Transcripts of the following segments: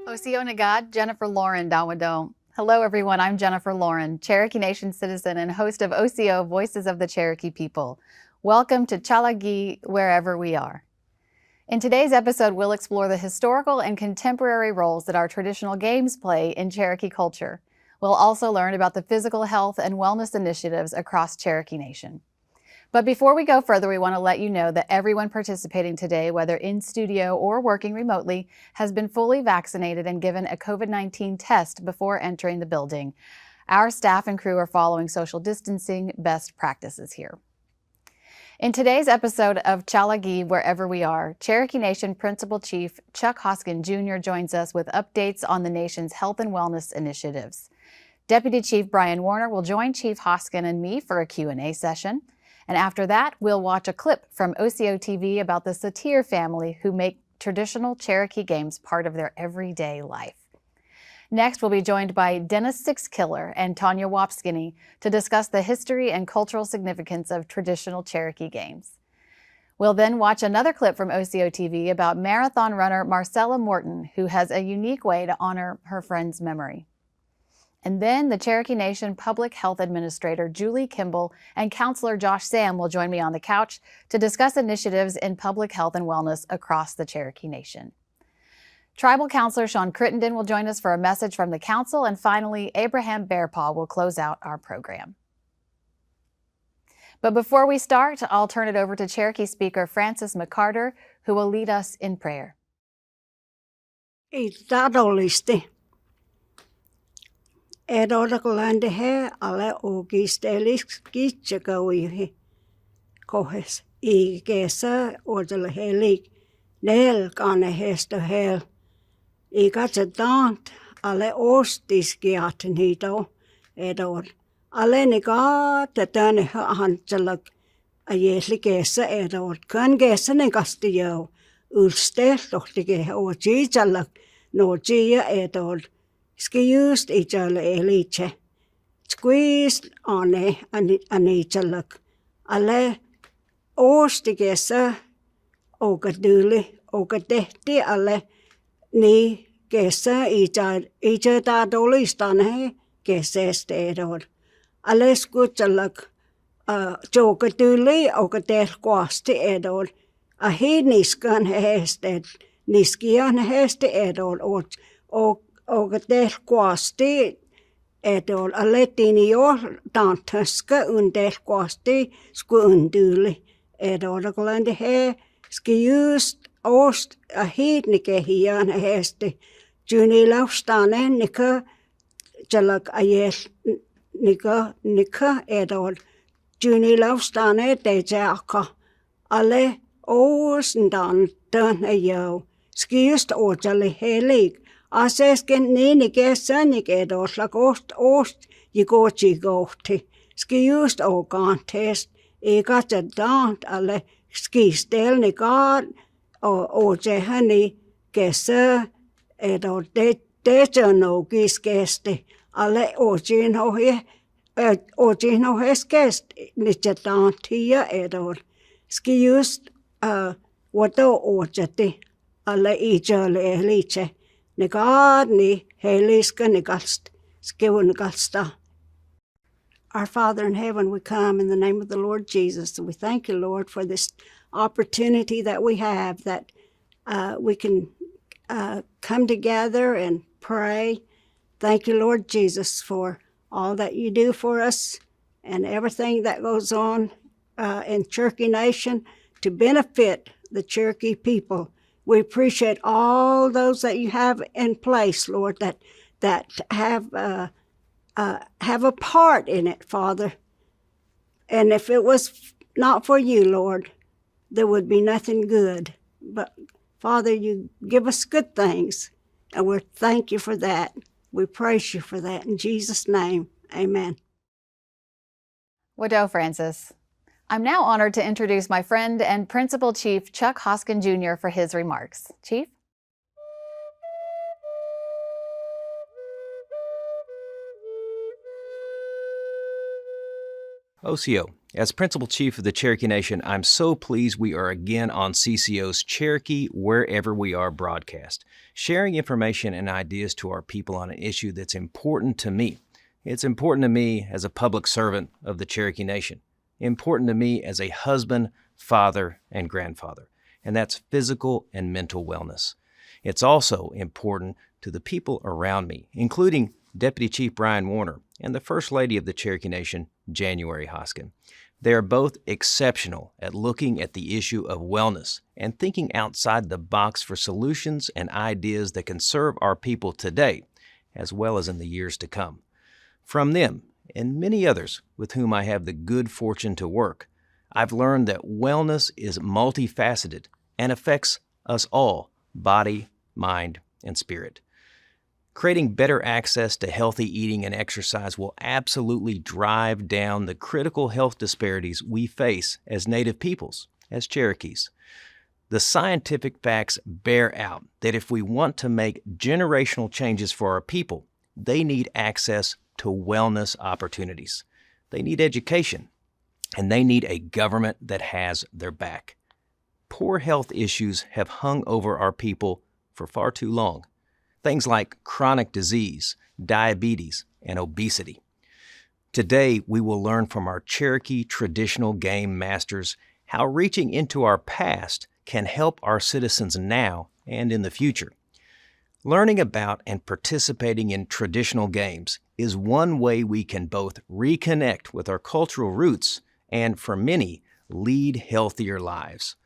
Osio Nagad, Jennifer Loren, Dawado. Hello, everyone. I'm Jennifer Loren, Cherokee Nation citizen and host of Osio, Voices of the Cherokee People. Welcome to Chalagi, wherever we are. In today's episode, we'll explore the historical and contemporary roles that our traditional games play in Cherokee culture. We'll also learn about the physical health and wellness initiatives across Cherokee Nation. But before we go further, we want to let you know that everyone participating today, whether in studio or working remotely, has been fully vaccinated and given a COVID-19 test before entering the building. Our staff and crew are following social distancing best practices here. In today's episode of Chalagi, Wherever We Are, Cherokee Nation Principal Chief Chuck Hoskin Jr. joins us with updates on the nation's health and wellness initiatives. Deputy Chief Bryan Warner will join Chief Hoskin and me for a Q&A session. And after that, we'll watch a clip from OCO TV about the Saer family who make traditional Cherokee games part of their everyday life. Next, we'll be joined by Dennis Sixkiller and Tonya Wapskineh to discuss the history and cultural significance of traditional Cherokee games. We'll then watch another clip from OCO TV about marathon runner Marcela Morton, who has a unique way to honor her friend's memory. And then the Cherokee Nation Public Health Administrator Julie Kimble and Councilor Josh Sam will join me on the couch to discuss initiatives in public health and wellness across the Cherokee Nation. Tribal Councilor Shawn Crittenden will join us for a message from the council, and finally, Abraham Bearpaw will close out our program. But before we start, I'll turn it over to Cherokee Speaker Francis McCarter, who will lead us in prayer. Edorakolande he ale ogistelis gitchagawi kohes igesa ordele helik nel kane hesta hel igatsant ale ostis giaten hito edor ale negata tane hanjalak ayelikesa edor kan gesa negastio ulstel dochtige ojijalak no jia edor Skijust ijale eliche. Squeezed on anichaluk. Ale ostigesa ogaduli ogadehti ale ni gesa ija da dolistane gesestedor. Ale skutchaluk jogaduli ogadel quasti edor. Ahi niskan hested niskian heste edor og del quasti edol aletini jo tantaska del quasti skunduli edol glande he skijust ost a hidnike hian hesti juni laustane nika jalak ayes nika edol juni laustane dejaka ale osndan dan ayo skijust ojali helig Asesken niin kesän kedossa ost jikochi kohti. Ski just okanteest ei katsotaan alle skistelni kaan otsehani kesä edo teetsönnou kiskesti alle otsin ohes kesti nitsetaan tia edon. Ski just vuoto otseti alle ijölle elitse. Our Father in heaven, we come in the name of the Lord Jesus. And we thank you, Lord, for this opportunity that we have, that we can come together and pray. Thank you, Lord Jesus, for all that you do for us and everything that goes on in Cherokee Nation to benefit the Cherokee people. We appreciate all those that you have in place, Lord, that have a part in it, Father. And if it was not for you, Lord, there would be nothing good. But, Father, you give us good things, and we thank you for that. We praise you for that. In Jesus' name, amen. Wado, Francis. I'm now honored to introduce my friend and Principal Chief Chuck Hoskin Jr. for his remarks. Chief? OCO, As Principal Chief of the Cherokee Nation, I'm so pleased we are again on CCO's Cherokee Wherever We Are broadcast, sharing information and ideas to our people on an issue that's important to me. It's important to me as a public servant of the Cherokee Nation, important to me as a husband, father, and grandfather, and that's physical and mental wellness. It's also important to the people around me, including Deputy Chief Bryan Warner and the First Lady of the Cherokee Nation, January Hoskin. They are both exceptional at looking at the issue of wellness and thinking outside the box for solutions and ideas that can serve our people today, as well as in the years to come. From them, and many others with whom I have the good fortune to work, I've learned that wellness is multifaceted and affects us all, body, mind, and spirit. Creating better access to healthy eating and exercise will absolutely drive down the critical health disparities we face as Native peoples, as Cherokees. The scientific facts bear out that if we want to make generational changes for our people, they need access to wellness opportunities. They need education, and they need a government that has their back. Poor health issues have hung over our people for far too long. Things like chronic disease, diabetes, and obesity. Today, we will learn from our Cherokee traditional game masters how reaching into our past can help our citizens now and in the future. Learning about and participating in traditional games is one way we can both reconnect with our cultural roots and, for many, lead healthier lives.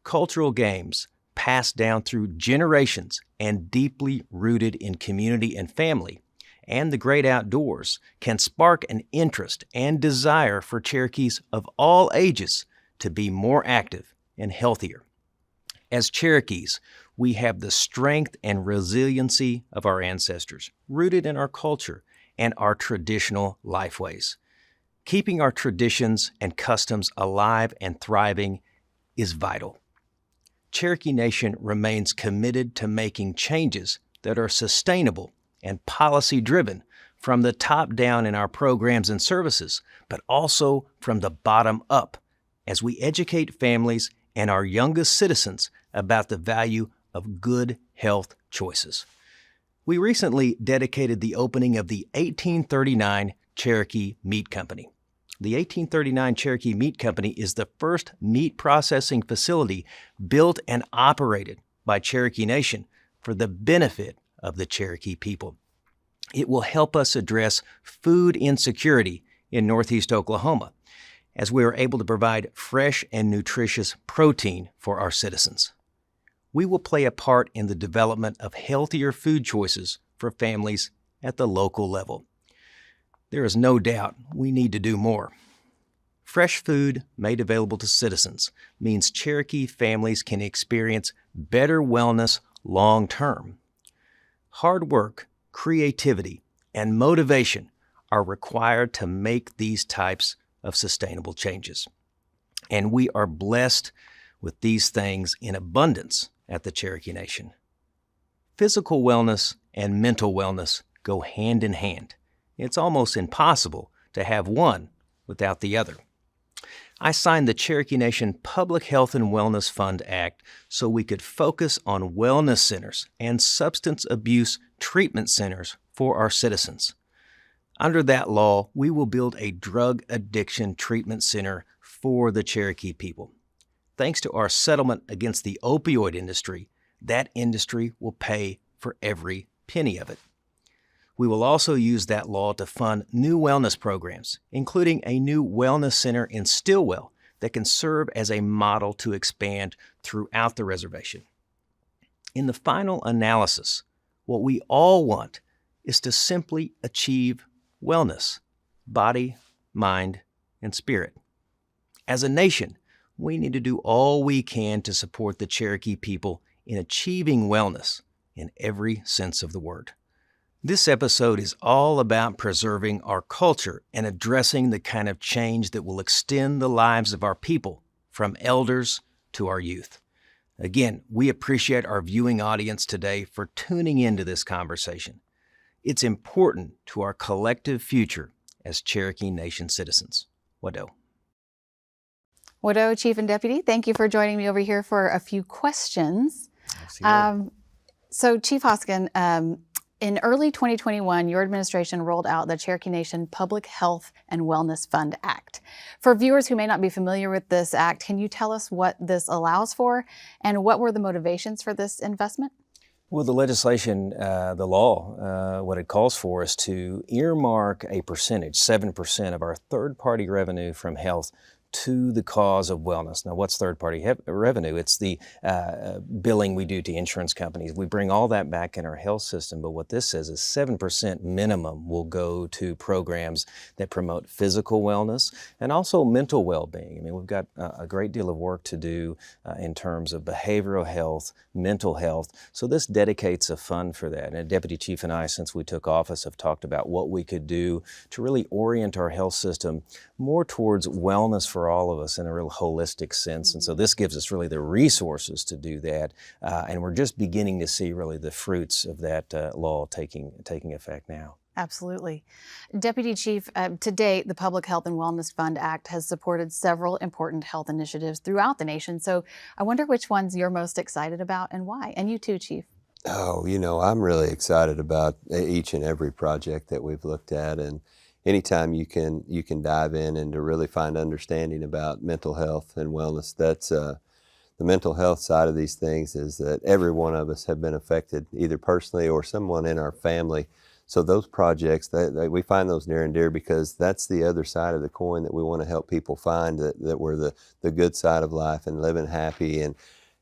Cultural games, passed down through generations and deeply rooted in community and family, and the great outdoors, can spark an interest and desire for Cherokees of all ages to be more active and healthier. As Cherokees, we have the strength and resiliency of our ancestors, rooted in our culture and our traditional lifeways. Keeping our traditions and customs alive and thriving is vital. Cherokee Nation remains committed to making changes that are sustainable and policy-driven from the top down in our programs and services, but also from the bottom up as we educate families and our youngest citizens about the value of good health choices. We recently dedicated the opening of the 1839 Cherokee Meat Company. The 1839 Cherokee Meat Company is the first meat processing facility built and operated by Cherokee Nation for the benefit of the Cherokee people. It will help us address food insecurity in Northeast Oklahoma, as we are able to provide fresh and nutritious protein for our citizens. We will play a part in the development of healthier food choices for families at the local level. There is no doubt we need to do more. Fresh food made available to citizens means Cherokee families can experience better wellness long term. Hard work, creativity, and motivation are required to make these types of sustainable changes. And we are blessed with these things in abundance at the Cherokee Nation. Physical wellness and mental wellness go hand in hand. It's almost impossible to have one without the other. I signed the Cherokee Nation Public Health and Wellness Fund Act so we could focus on wellness centers and substance abuse treatment centers for our citizens. Under that law, we will build a drug addiction treatment center for the Cherokee people. Thanks to our settlement against the opioid industry, that industry will pay for every penny of it. We will also use that law to fund new wellness programs, including a new wellness center in Stillwell that can serve as a model to expand throughout the reservation. In the final analysis, what we all want is to simply achieve wellness, body, mind, and spirit. As a nation, we need to do all we can to support the Cherokee people in achieving wellness in every sense of the word. This episode is all about preserving our culture and addressing the kind of change that will extend the lives of our people, from elders to our youth. Again, we appreciate our viewing audience today for tuning into this conversation. It's important to our collective future as Cherokee Nation citizens. Wado. Widow, Chief, and Deputy, thank you for joining me over here for a few questions. So, Chief Hoskin, in early 2021, your administration rolled out the Cherokee Nation Public Health and Wellness Fund Act. For viewers who may not be familiar with this act, can you tell us what this allows for and what were the motivations for this investment? Well, the legislation, the law, what it calls for is to earmark a percentage, 7% of our third-party revenue from health to the cause of wellness. Now, what's third-party revenue? It's the billing we do to insurance companies. We bring all that back in our health system, but what this says is 7% minimum will go to programs that promote physical wellness and also mental well-being. I mean, we've got a great deal of work to do in terms of behavioral health, mental health, so this dedicates a fund for that. And Deputy Chief and I, since we took office, have talked about what we could do to really orient our health system more towards wellness for all of us in a real holistic sense. And so this gives us really the resources to do that. And we're just beginning to see really the fruits of that law taking effect now. Absolutely. Deputy Chief, to date, the Public Health and Wellness Fund Act has supported several important health initiatives throughout the nation. So I wonder which ones you're most excited about and why. And you too, Chief. Oh, I'm really excited about each and every project that we've looked at, and anytime you can dive in and to really find understanding about mental health and wellness, that's the mental health side of these things is that every one of us have been affected either personally or someone in our family. So those projects, we find those near and dear because that's the other side of the coin that we want to help people find, that we're the good side of life and living happy and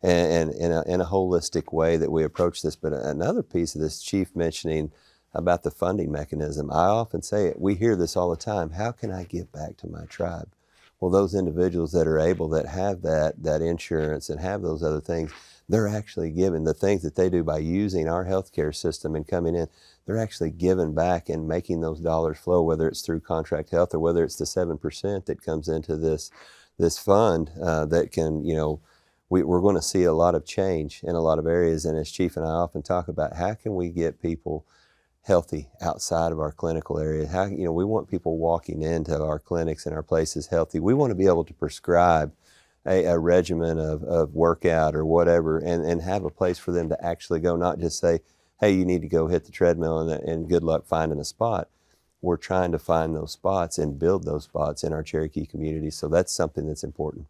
in a holistic way that we approach this. But another piece of this, Chief mentioning about the funding mechanism, I often say it, we hear this all the time, how can I give back to my tribe? Well, those individuals that are able, that have that insurance and have those other things, they're actually giving the things that they do by using our healthcare system and coming in, they're actually giving back and making those dollars flow, whether it's through contract health or whether it's the 7% that comes into this fund that can, we're going to see a lot of change in a lot of areas. And as Chief and I often talk about, how can we get people healthy outside of our clinical area? How, we want people walking into our clinics and our places healthy. We want to be able to prescribe a regimen of workout or whatever and have a place for them to actually go, not just say, hey, you need to go hit the treadmill and good luck finding a spot. We're trying to find those spots and build those spots in our Cherokee community. So that's something that's important.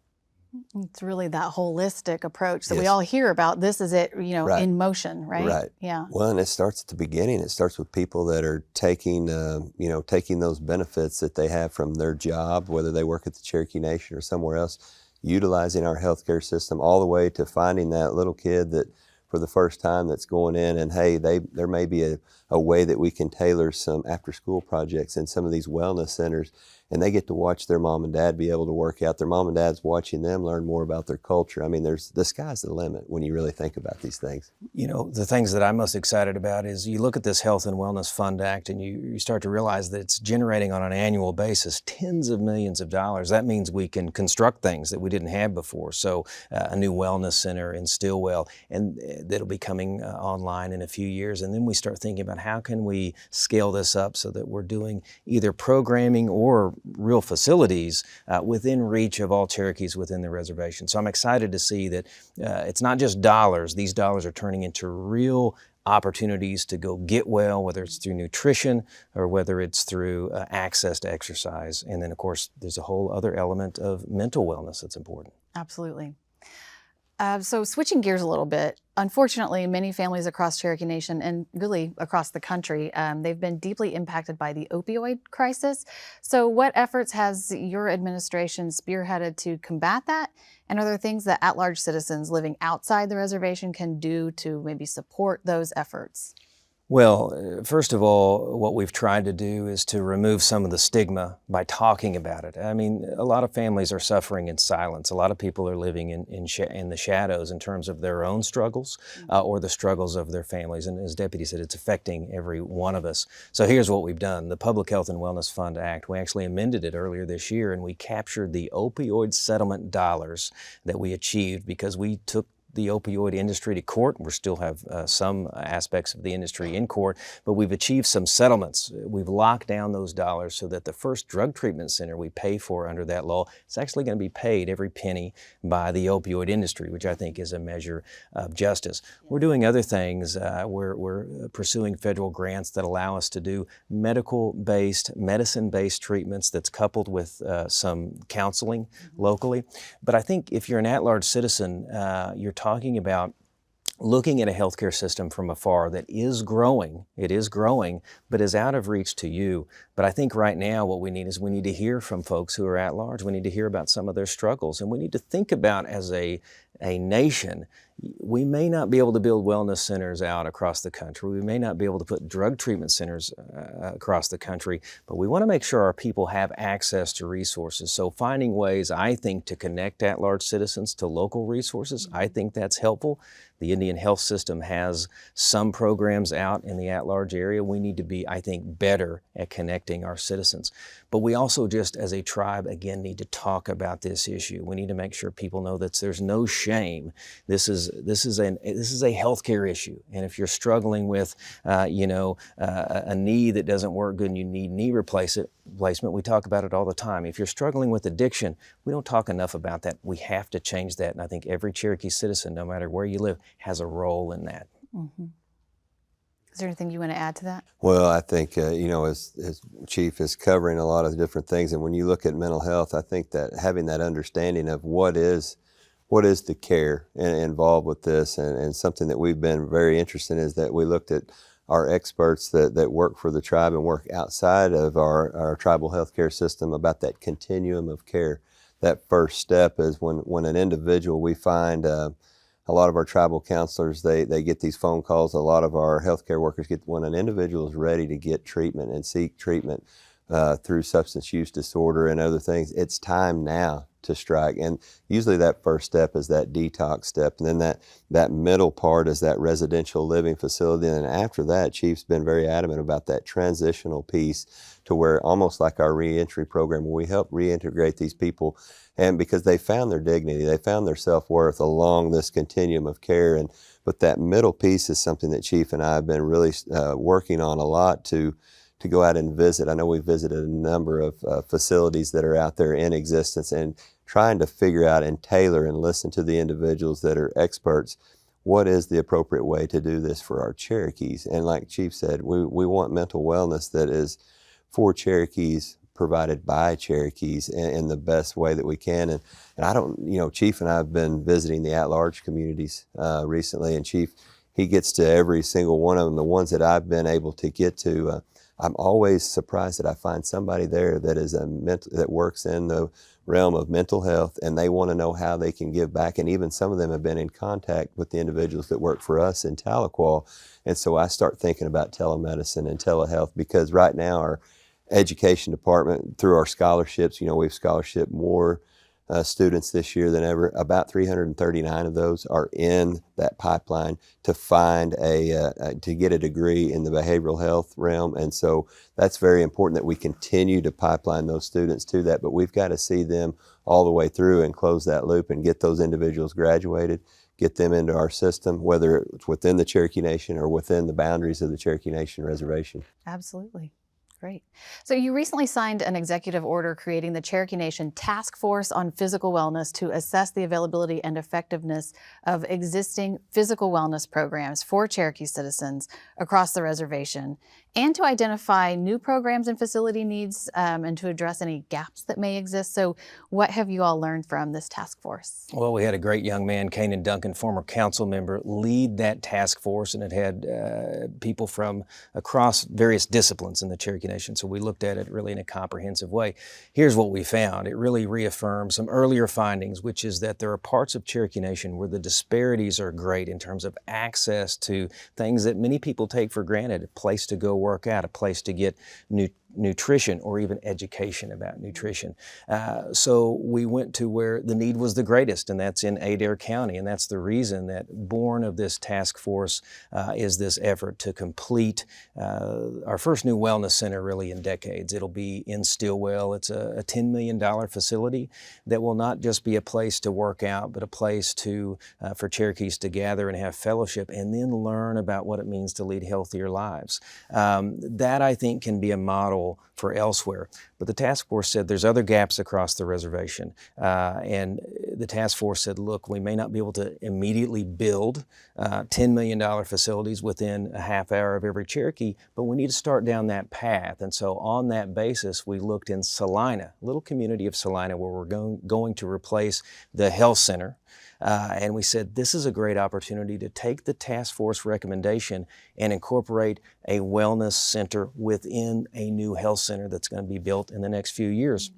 It's really that holistic approach that Yes. we all hear about. This is it, Right. in motion, right? Right. Yeah. Well, and it starts at the beginning. It starts with people that are taking those benefits that they have from their job, whether they work at the Cherokee Nation or somewhere else, utilizing our healthcare system, all the way to finding that little kid that for the first time that's going in and, hey, there may be a way that we can tailor some after-school projects in some of these wellness centers, and they get to watch their mom and dad be able to work out. Their mom and dad's watching them learn more about their culture. I mean, the sky's the limit when you really think about these things. The things that I'm most excited about is you look at this Health and Wellness Fund Act and you start to realize that it's generating on an annual basis tens of millions of dollars. That means we can construct things that we didn't have before. So a new wellness center in Stillwell, and that'll be coming online in a few years. And then we start thinking about how can we scale this up so that we're doing either programming or real facilities within reach of all Cherokees within the reservation. So I'm excited to see that it's not just dollars. These dollars are turning into real opportunities to go get well, whether it's through nutrition or whether it's through access to exercise. And then, of course, there's a whole other element of mental wellness that's important. Absolutely. So switching gears a little bit, unfortunately, many families across Cherokee Nation and really across the country, they've been deeply impacted by the opioid crisis. So what efforts has your administration spearheaded to combat that? And are there things that at-large citizens living outside the reservation can do to maybe support those efforts? Well, first of all, what we've tried to do is to remove some of the stigma by talking about it. I mean, a lot of families are suffering in silence. A lot of people are living in the shadows in terms of their own struggles or the struggles of their families. And as Deputy said, it's affecting every one of us. So here's what we've done. The Public Health and Wellness Fund Act, we actually amended it earlier this year, and we captured the opioid settlement dollars that we achieved because we took the opioid industry to court. We still have some aspects of the industry in court, but we've achieved some settlements. We've locked down those dollars so that the first drug treatment center we pay for under that law is actually going to be paid every penny by the opioid industry, which I think is a measure of justice. We're doing other things. We're pursuing federal grants that allow us to do medicine-based treatments that's coupled with some counseling locally. But I think if you're an at-large citizen, you're talking about looking at a healthcare system from afar that is growing, but is out of reach to you. But I think right now what we need is we need to hear from folks who are at large. We need to hear about some of their struggles, and we need to think about, as a nation, we may not be able to build wellness centers out across the country. We may not be able to put drug treatment centers across the country, but we want to make sure our people have access to resources. So finding ways, I think, to connect at-large citizens to local resources, I think that's helpful. The Indian health system has some programs out in the at-large area. We need to be, I think, better at connecting our citizens. But we also, just as a tribe, again, need to talk about this issue. We need to make sure people know that there's no shame. This is a healthcare issue, and if you're struggling with, a knee that doesn't work good and you need knee replacement, we talk about it all the time. If you're struggling with addiction, we don't talk enough about that. We have to change that, and I think every Cherokee citizen, no matter where you live, has a role in that. Mm-hmm. Is there anything you want to add to that? Well, I think, as Chief is covering a lot of different things, and when you look at mental health, I think that having that understanding of what is the care involved with this, and something that we've been very interested in is that we looked at our experts that work for the tribe and work outside of our tribal healthcare system about that continuum of care. That first step is when an individual, we find a lot of our tribal counselors, they get these phone calls. A lot of our healthcare workers get, when an individual is ready to get treatment and seek treatment through substance use disorder and other things, it's time now to strike. And usually that first step is that detox step. And then that middle part is that residential living facility. And then after that, Chief's been very adamant about that transitional piece to where, almost like our reentry program, where we help reintegrate these people, and because they found their dignity, they found their self-worth along this continuum of care. But that middle piece is something that Chief and I have been really working on a lot to go out and visit. I know we visited a number of facilities that are out there in existence, and trying to figure out and tailor and listen to the individuals that are experts. What is the appropriate way to do this for our Cherokees? And like Chief said, we want mental wellness that is for Cherokees, provided by Cherokees in the best way that we can. And I don't, Chief and I have been visiting the at-large communities recently, and Chief, he gets to every single one of them. The ones that I've been able to get to, I'm always surprised that I find somebody there that is that works in the realm of mental health, and they want to know how they can give back. And even some of them have been in contact with the individuals that work for us in Tahlequah. And so I start thinking about telemedicine and telehealth, because right now our education department, through our scholarships, we've scholarshiped more students this year than ever. About 339 of those are in that pipeline to find to get a degree in the behavioral health realm. And so that's very important that we continue to pipeline those students to that, but we've got to see them all the way through and close that loop and get those individuals graduated, get them into our system, whether it's within the Cherokee Nation or within the boundaries of the Cherokee Nation reservation. Absolutely. Great. So you recently signed an executive order creating the Cherokee Nation Task Force on Physical Wellness to assess the availability and effectiveness of existing physical wellness programs for Cherokee citizens across the reservation, and to identify new programs and facility needs, and to address any gaps that may exist. So what have you all learned from this task force? Well, we had a great young man, Kanan Duncan, former council member, lead that task force, and it had people from across various disciplines in the Cherokee Nation. So we looked at it really in a comprehensive way. Here's what we found. It really reaffirmed some earlier findings, which is that there are parts of Cherokee Nation where the disparities are great in terms of access to things that many people take for granted: a place to go work out, a place to get nutrition or even education about nutrition. So we went to where the need was the greatest, and that's in Adair County. And that's the reason that born of this task force is this effort to complete our first new wellness center really in decades. It'll be in Stillwell. It's a $10 million facility that will not just be a place to work out, but a place for Cherokees to gather and have fellowship and then learn about what it means to lead healthier lives. That, I think, can be a model for elsewhere. But the task force said there's other gaps across the reservation. And the task force said, look, we may not be able to immediately build $10 million facilities within a half hour of every Cherokee, but we need to start down that path. And so on that basis, we looked in Salina, a little community of Salina, where we're going to replace the health center. And we said, this is a great opportunity to take the task force recommendation and incorporate a wellness center within a new health center that's going to be built in the next few years.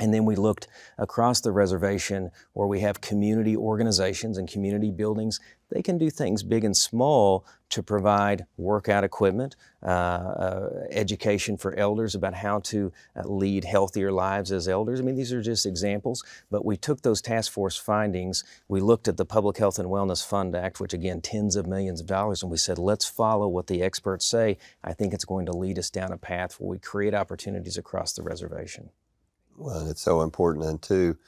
And then we looked across the reservation where we have community organizations and community buildings. They can do things big and small to provide workout equipment, education for elders about how to lead healthier lives as elders. I mean, these are just examples, but we took those task force findings. We looked at the Public Health and Wellness Fund Act, which again, tens of millions of dollars, and we said, let's follow what the experts say. I think it's going to lead us down a path where we create opportunities across the reservation. Well, and it's so important. And too,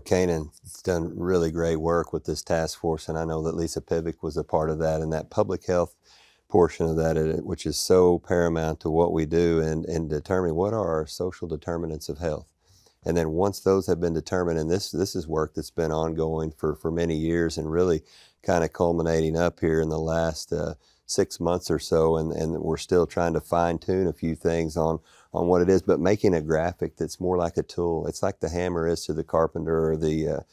Kanan's done really great work with this task force, and I know that Lisa Pivick was a part of that, and that public health portion of that, which is so paramount to what we do and determining what are our social determinants of health. And then once those have been determined, and this is work that's been ongoing for many years and really kind of culminating up here in the last 6 months or so, and we're still trying to fine tune a few things on what it is, but making a graphic that's more like a tool. It's like the hammer is to the carpenter, or the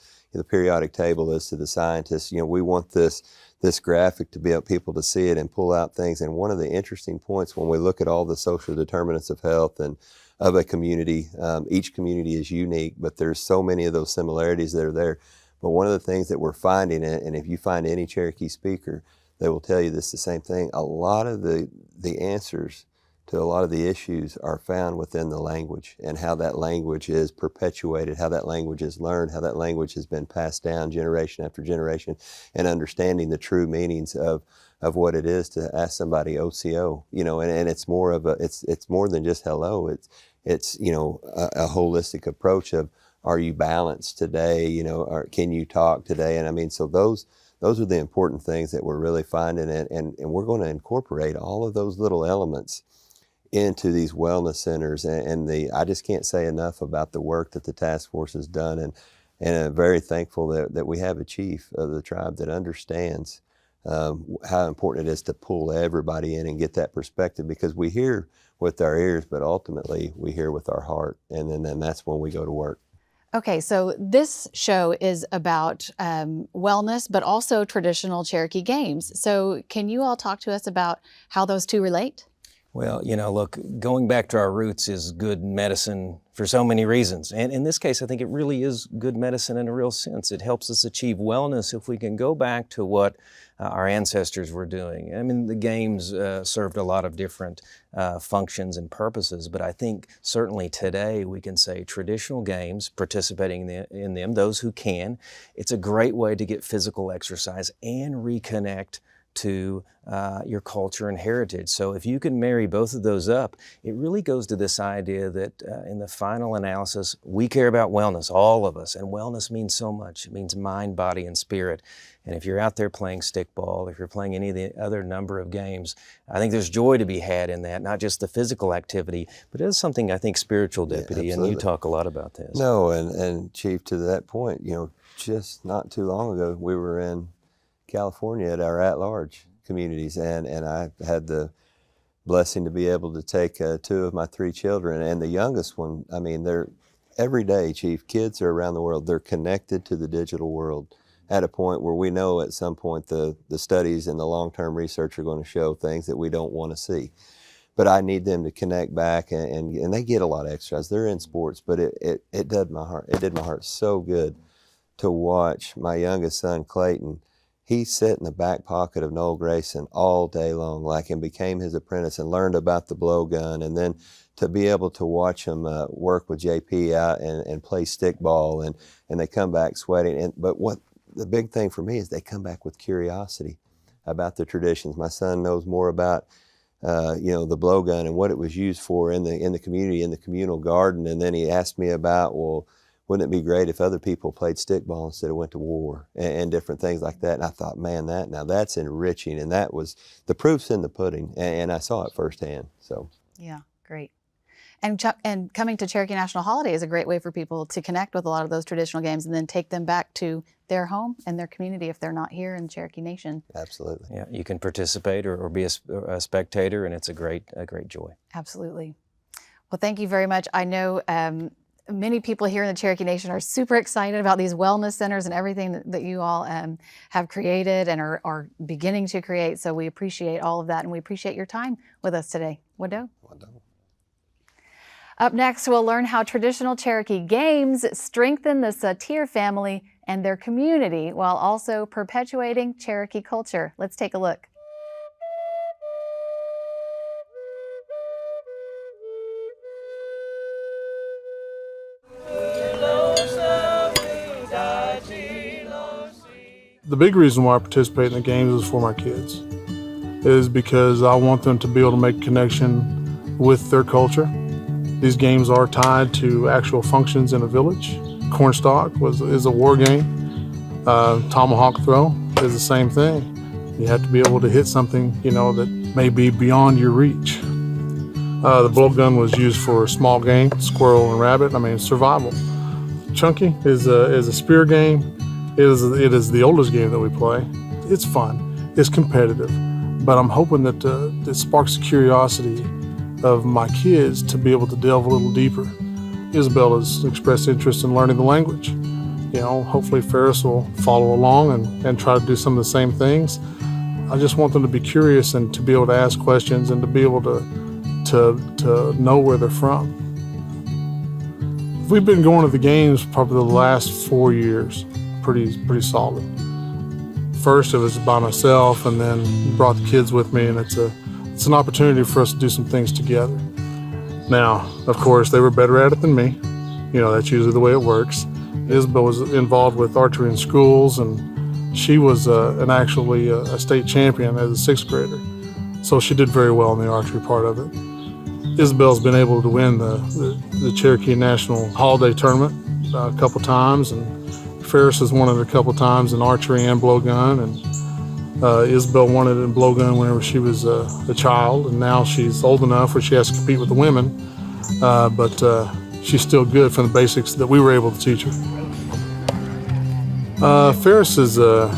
periodic table is to the scientist. We want this graphic to be able people to see it and pull out things. And one of the interesting points when we look at all the social determinants of health and of a community, each community is unique, but there's so many of those similarities that are there. But one of the things that we're finding, and if you find any Cherokee speaker, they will tell you this the same thing. A lot of the answers to a lot of the issues are found within the language, and how that language is perpetuated, how that language is learned, how that language has been passed down generation after generation, and understanding the true meanings of what it is to ask somebody OCO, and it's more of it's more than just hello. It's a holistic approach of, are you balanced today? Or can you talk today? And I mean, so those are the important things that we're really finding, and we're going to incorporate all of those little elements into these wellness centers. And I just can't say enough about the work that the task force has done, and I'm very thankful that we have a chief of the tribe that understands how important it is to pull everybody in and get that perspective, because we hear with our ears, but ultimately we hear with our heart, and then that's when we go to work. Okay, so this show is about wellness, but also traditional Cherokee games. So can you all talk to us about how those two relate? Well, look, going back to our roots is good medicine for so many reasons. And in this case, I think it really is good medicine in a real sense. It helps us achieve wellness if we can go back to what our ancestors were doing. I mean, the games served a lot of different functions and purposes, but I think certainly today we can say traditional games, participating in them, those who can, it's a great way to get physical exercise and reconnect to your culture and heritage. So if you can marry both of those up, it really goes to this idea that in the final analysis, we care about wellness, all of us, and wellness means so much. It means mind, body, and spirit. And if you're out there playing stickball, if you're playing any of the other number of games, I think there's joy to be had in that, not just the physical activity, but it is something, I think, spiritual, Deputy, Yeah, and you talk a lot about this. No, and Chief, to that point, just not too long ago, we were in California at our at-large communities, and I had the blessing to be able to take 2 of my 3 children, and the youngest one, I mean, they're every day, Chief, kids are around the world, they're connected to the digital world at a point where we know at some point the studies and the long-term research are going to show things that we don't want to see. But I need them to connect back, and they get a lot of exercise. They're in sports, but it did my heart so good to watch my youngest son, Clayton. he sat in the back pocket of Noel Grayson all day long, like, and became his apprentice and learned about the blowgun. And then to be able to watch him work with JP out and play stickball, and they come back sweating. But what the big thing for me is they come back with curiosity about the traditions. My son knows more about the blowgun and what it was used for in the community, in the communal garden. And then he asked me about, well, wouldn't it be great if other people played stickball instead of went to war, and different things like that. And I thought, man, that's enriching. And that was, the proof's in the pudding, and I saw it firsthand. So yeah, great. And coming to Cherokee National Holiday is a great way for people to connect with a lot of those traditional games and then take them back to their home and their community if they're not here in Cherokee Nation. Absolutely. Yeah, you can participate or be a spectator, and it's a great joy. Absolutely. Well, thank you very much. I know many people here in the Cherokee Nation are super excited about these wellness centers and everything that you all have created and are beginning to create. So we appreciate all of that, and we appreciate your time with us today. Wado? Up next, we'll learn how traditional Cherokee games strengthen the Saer family and their community while also perpetuating Cherokee culture. Let's take a look. The big reason why I participate in the games is for my kids, is because I want them to be able to make a connection with their culture. These games are tied to actual functions in a village. Cornstalk is a war game. Tomahawk throw is the same thing. You have to be able to hit something, that may be beyond your reach. The blowgun was used for small game, squirrel and rabbit. Survival. Chunky is a spear game. It is the oldest game that we play. It's fun. It's competitive. But I'm hoping that it sparks the curiosity of my kids to be able to delve a little deeper. Isabel has expressed interest in learning the language. Hopefully Ferris will follow along and try to do some of the same things. I just want them to be curious and to be able to ask questions and to be able to know where they're from. We've been going to the games probably the last 4 years, pretty solid. First it was by myself, and then brought the kids with me, and it's an opportunity for us to do some things together. Now, of course, they were better at it than me. That's usually the way it works. Isabel was involved with archery in schools, and she was actually a state champion as a sixth grader. So she did very well in the archery part of it. Isabel's been able to win the Cherokee National Holiday Tournament a couple times, and Ferris has won it a couple times in archery and blowgun, and Isabel won it in blowgun whenever she was a child, and now she's old enough where she has to compete with the women, but she's still good from the basics that we were able to teach her. Ferris is, the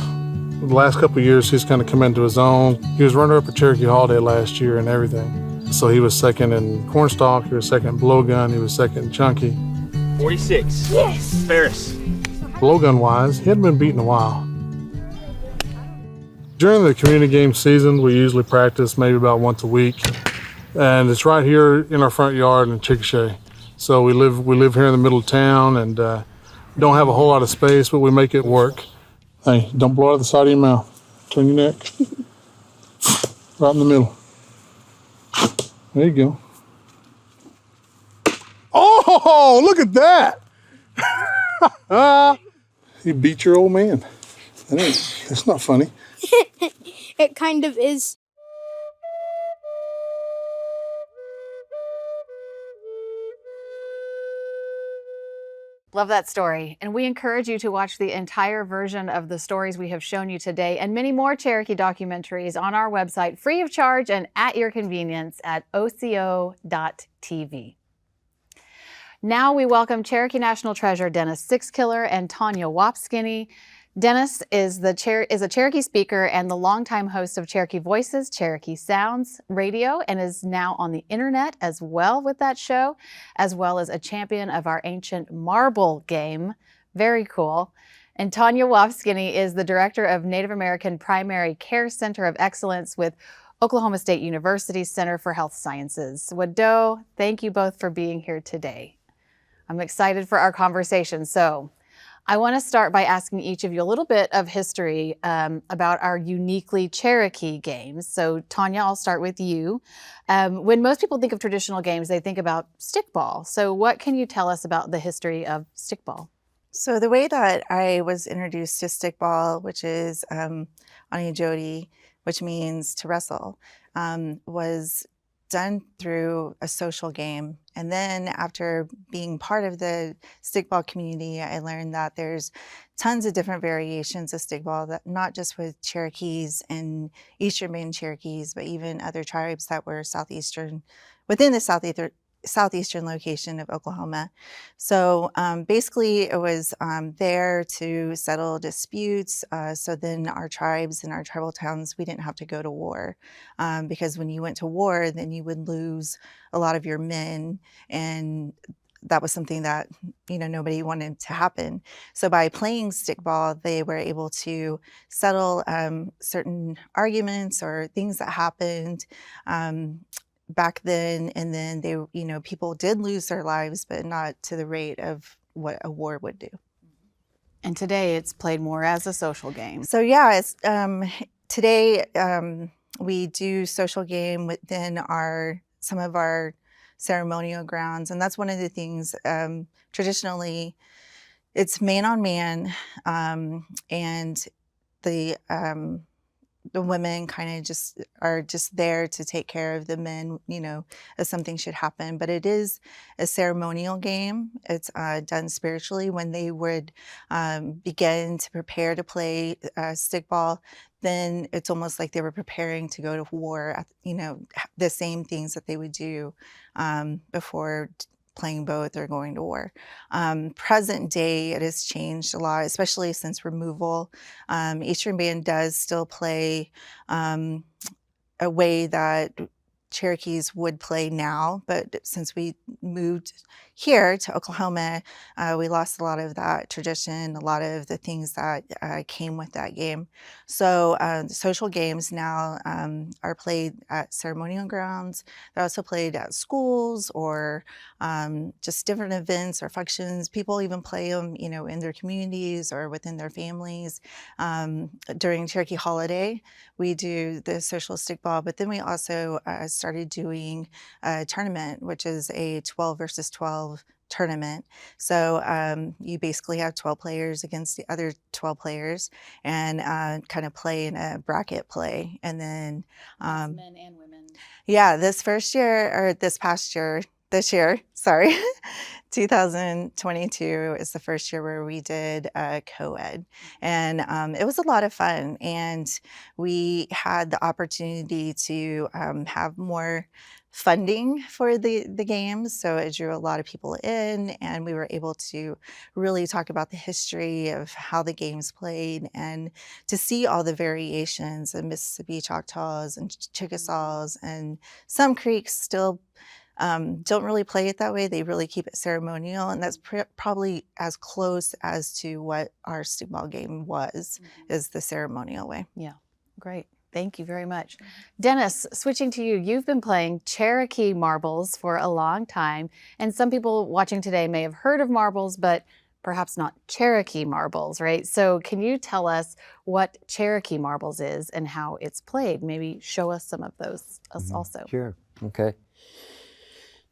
last couple of years, he's kind of come into his own. He was runner-up at Cherokee Holiday last year and everything. So he was second in cornstalk, he was second in blowgun, he was second in chunky. 46. Yes. Ferris. Blowgun-wise, he hadn't been beaten in a while. During the community game season, we usually practice maybe about once a week, and it's right here in our front yard in Chickasha. So we live here in the middle of town, and don't have a whole lot of space, but we make it work. Hey, don't blow out the side of your mouth. Turn your neck. Right in the middle. There you go. Oh, look at that! You beat your old man. That's not funny. It kind of is. Love that story. And we encourage you to watch the entire version of the stories we have shown you today and many more Cherokee documentaries on our website, free of charge and at your convenience at oco.tv. Now we welcome Cherokee National Treasure Dennis Sixkiller and Tonya Wapskineh. Dennis is a Cherokee speaker and the longtime host of Cherokee Voices, Cherokee Sounds Radio, and is now on the internet as well with that show, as well as a champion of our ancient marble game. Very cool. And Tonya Wapskineh is the director of Native American Primary Care Center of Excellence with Oklahoma State University Center for Health Sciences. Wado, thank you both for being here today. I'm excited for our conversation. So I want to start by asking each of you a little bit of history about our uniquely Cherokee games. So Tonya, I'll start with you. When most people think of traditional games, they think about stickball. So what can you tell us about the history of stickball? So the way that I was introduced to stickball, which is Jodi, which means to wrestle, was done through a social game. And then after being part of the stickball community, I learned that there's tons of different variations of stickball, that not just with Cherokees and Eastern Band Cherokees, but even other tribes that were within the southeastern location of Oklahoma. So basically it was there to settle disputes. So then our tribes and our tribal towns, we didn't have to go to war, because when you went to war, then you would lose a lot of your men, and that was something that, nobody wanted to happen. So by playing stickball, they were able to settle certain arguments or things that happened back then, and then they, people did lose their lives, but not to the rate of what a war would do. And today it's played more as a social game. So yeah, it's today we do social game within some of our ceremonial grounds, and that's one of the things. Traditionally, it's man on man, and the women kind of are just there to take care of the men, if something should happen. But it is a ceremonial game. It's done spiritually. When they would begin to prepare to play stickball, then it's almost like they were preparing to go to war, the same things that they would do before playing both or going to war. Present day, it has changed a lot, especially since removal. Eastern Band does still play a way that Cherokees would play now, but since we moved here to Oklahoma, we lost a lot of that tradition, a lot of the things that came with that game. So the social games now are played at ceremonial grounds. They're also played at schools or just different events or functions. People even play them, in their communities or within their families. During Cherokee holiday, we do the social stickball, but then we also started doing a tournament, which is a 12 versus 12 tournament. So you basically have 12 players against the other 12 players and kind of play in a bracket play. And then men and women. Yeah, this year, sorry, 2022 is the first year where we did co-ed. And it was a lot of fun. And we had the opportunity to have more funding for the games. So it drew a lot of people in, and we were able to really talk about the history of how the games played and to see all the variations of Mississippi Choctaws and Chickasaws, and some Creeks still don't really play it that way. They really keep it ceremonial, and that's probably as close as to what our stickball game was, is the ceremonial way. Yeah, great. Thank you very much. Dennis, switching to you, you've been playing Cherokee marbles for a long time, and some people watching today may have heard of marbles, but perhaps not Cherokee marbles, right? So can you tell us what Cherokee marbles is and how it's played? Maybe show us some of those also. Sure, okay.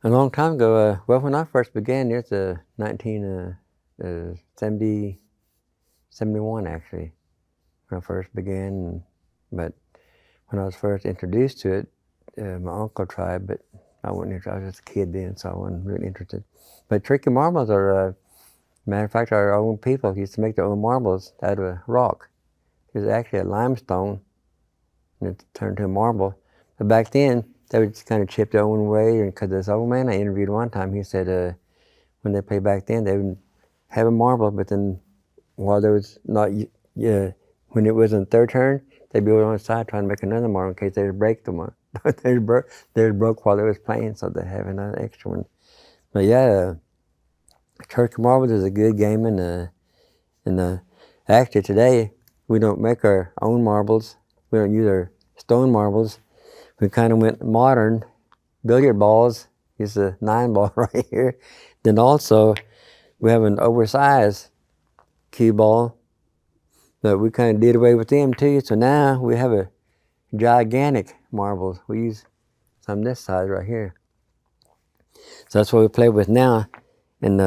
A long time ago, well, when I first began, it's 1970, 71 actually, when I first began. But when I was first introduced to it, my uncle tried, but I wasn't interested. I was just a kid then, so I wasn't really interested. But Cherokee marbles are, matter of fact, our own people used to make their own marbles out of a rock. It was actually a limestone, and it turned to a marble. But back then, they would just kind of chip their own way, and because this old man I interviewed one time, he said when they played back then, they would have a marble, but then while there was not, when it was in their turn, they'd be over on the side trying to make another marble in case they would break the one. they broke while they was playing, so they have another extra one. But yeah, Cherokee marbles is a good game, and actually today we don't make our own marbles. We don't use our stone marbles. We kind of went modern, billiard balls. It's a 9-ball right here. Then also, we have an oversized cue ball. But we kind of did away with them too. So now we have a gigantic marbles. We use some this size right here. So that's what we play with now. And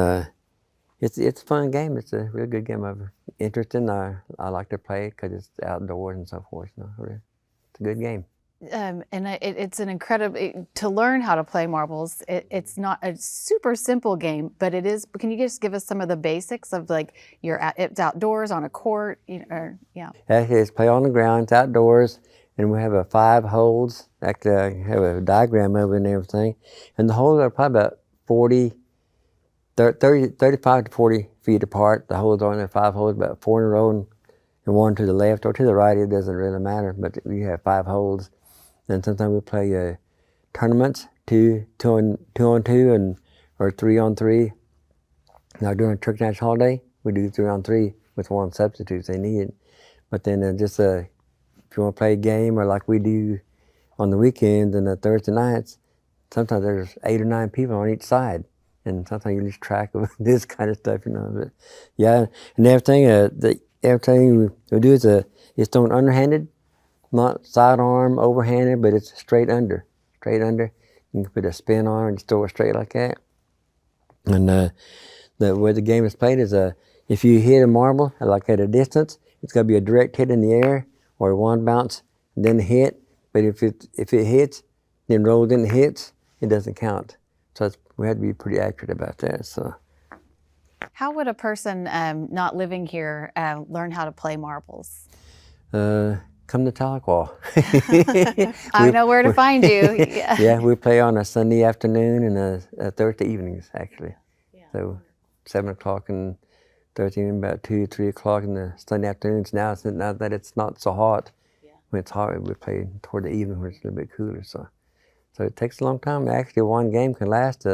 it's a fun game. It's a real good game. I'm interested in. I like to play it because it's outdoors and so forth. It's a good game. And it's an incredible, to learn how to play marbles, it's not a super simple game, but it is. Can you just give us some of the basics of like it's outdoors on a court, yeah. Actually, it's play on the ground, it's outdoors, and we have 5 holes. Actually, I have a diagram of it and everything. And the holes are probably about 35 to 40 feet apart. The holes are in there, 5 holes, about 4 in a row, and 1 to the left or to the right. It doesn't really matter, but you have 5 holes. And sometimes we play tournaments, two on two, or 3 on 3. Now during Turkey National Holiday, we do 3 on 3 with 1 substitute if they need it. But then if you want to play a game, or like we do on the weekends and the Thursday nights, sometimes there's 8 or 9 people on each side, and sometimes you lose track of this kind of stuff, But yeah, and everything we do is it's thrown underhanded. Not sidearm, overhanded, but it's straight under. You can put a spin on it and just throw it straight like that. And the way the game is played is if you hit a marble like at a distance, it's got to be a direct hit in the air or 1 bounce, then hit. But if it hits, then rolls in and hits, it doesn't count. So we had to be pretty accurate about that. So, how would a person not living here learn how to play marbles? Come to Tahlequah. I know where to find you. Yeah. Yeah, we play on a Sunday afternoon and a Thursday evenings, actually. Yeah. So 7 o'clock and Thursday evening, about 2, 3 o'clock in the Sunday afternoons. Now that it's not so hot, when it's hot, we play toward the evening when it's a little bit cooler. So it takes a long time. Actually, 1 game can last,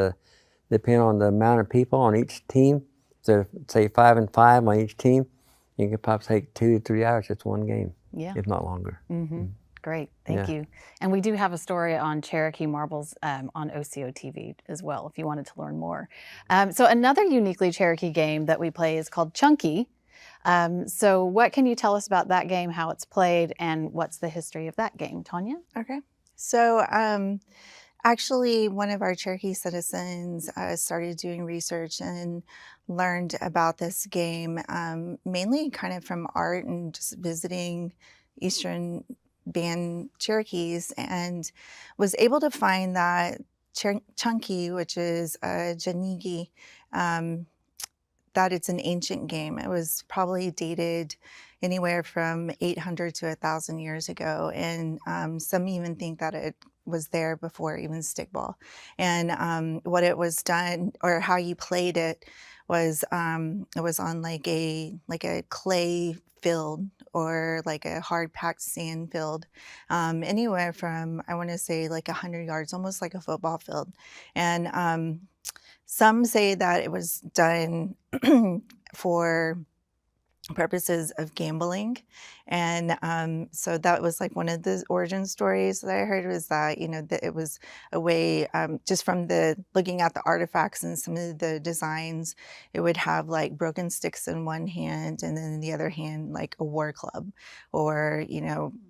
depending on the amount of people on each team. So say 5 and 5 on each team, you can probably take 2 to 3 hours just 1 game. Yeah. If not longer. Mm-hmm. Great, thank you. And we do have a story on Cherokee marbles on OCO TV as well, if you wanted to learn more. So another uniquely Cherokee game that we play is called Chunky. So what can you tell us about that game, how it's played, and what's the history of that game, Tonya? Okay. So actually, one of our Cherokee citizens started doing research and learned about this game, mainly kind of from art and just visiting Eastern Band Cherokees, and was able to find that Chunky, which is a Janigi, that it's an ancient game. It was probably dated anywhere from 800 to 1,000 years ago, and some even think that it was there before even Stickball. And what it was done, or how you played it, was it was on like a clay field or like a hard packed sand field, anywhere from, I want to say, like 100 yards, almost like a football field. And some say that it was done for purposes of gambling. And so that was like one of the origin stories that I heard, was that, that it was a way, just from looking at the artifacts and some of the designs, it would have like broken sticks in one hand, and then in the other hand, like a war club, or,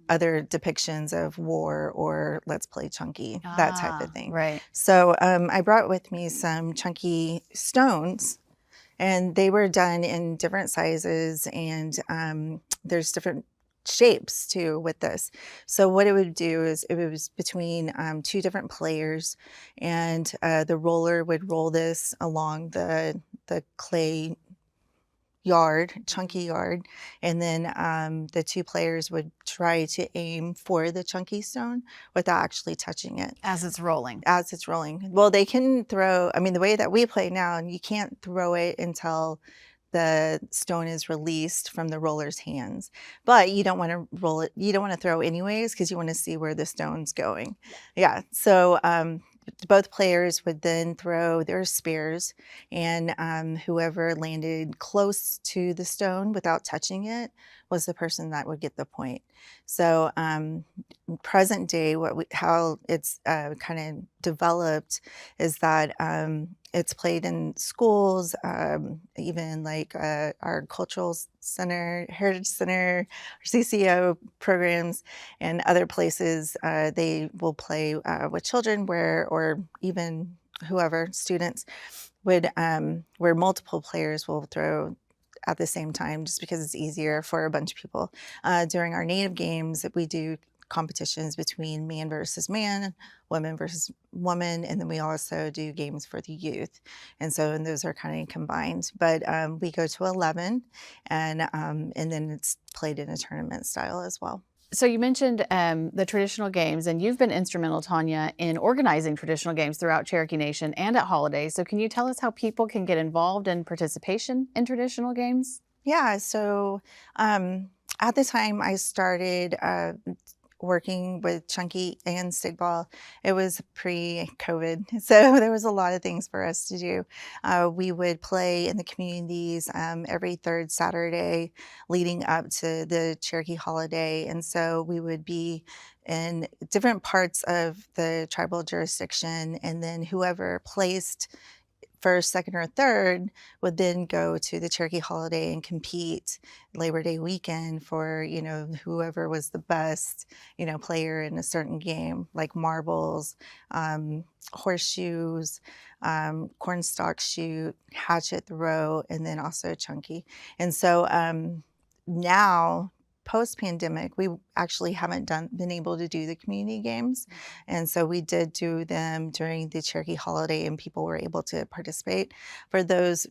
other depictions of war, or let's play Chunky, that type of thing. Right. So I brought with me some Chunky stones, and they were done in different sizes, and there's different shapes too with this. So what it would do is, it was between 2 different players, and the roller would roll this along the clay yard, Chunky yard, and then the 2 players would try to aim for the Chunky stone without actually touching it. As it's rolling. As it's rolling. Well, they can throw, the way that we play now, you can't throw it until the stone is released from the roller's hands. But you don't want to roll it, you don't want to throw anyways, because you want to see where the stone's going. Yeah. So both players would then throw their spears, and whoever landed close to the stone without touching it was the person that would get the point. So present day, how it's kind of developed is that it's played in schools, even like our cultural center, heritage center, our CCO programs, and other places. They will play with children or even whoever, students, would where multiple players will throw at the same time, just because it's easier for a bunch of people. During our native games, we do competitions between man versus man, woman versus woman, and then we also do games for the youth. And those are kind of combined. But we go to 11, and then it's played in a tournament style as well. So you mentioned the traditional games, and you've been instrumental, Tonya, in organizing traditional games throughout Cherokee Nation and at holidays. So can you tell us how people can get involved in participation in traditional games? Yeah, so at the time I started working with Chunky and Stickball, it was pre-COVID, so there was a lot of things for us to do. We would play in the communities every third Saturday leading up to the Cherokee holiday, and so we would be in different parts of the tribal jurisdiction, and then whoever placed first, second, or third would then go to the Cherokee holiday and compete Labor Day weekend for, whoever was the best, player in a certain game, like marbles, horseshoes, cornstalk shoot, hatchet throw, and then also chunky. And so now, post-pandemic, we actually haven't been able to do the community games. And so we did do them during the Cherokee holiday, and people were able to participate. For those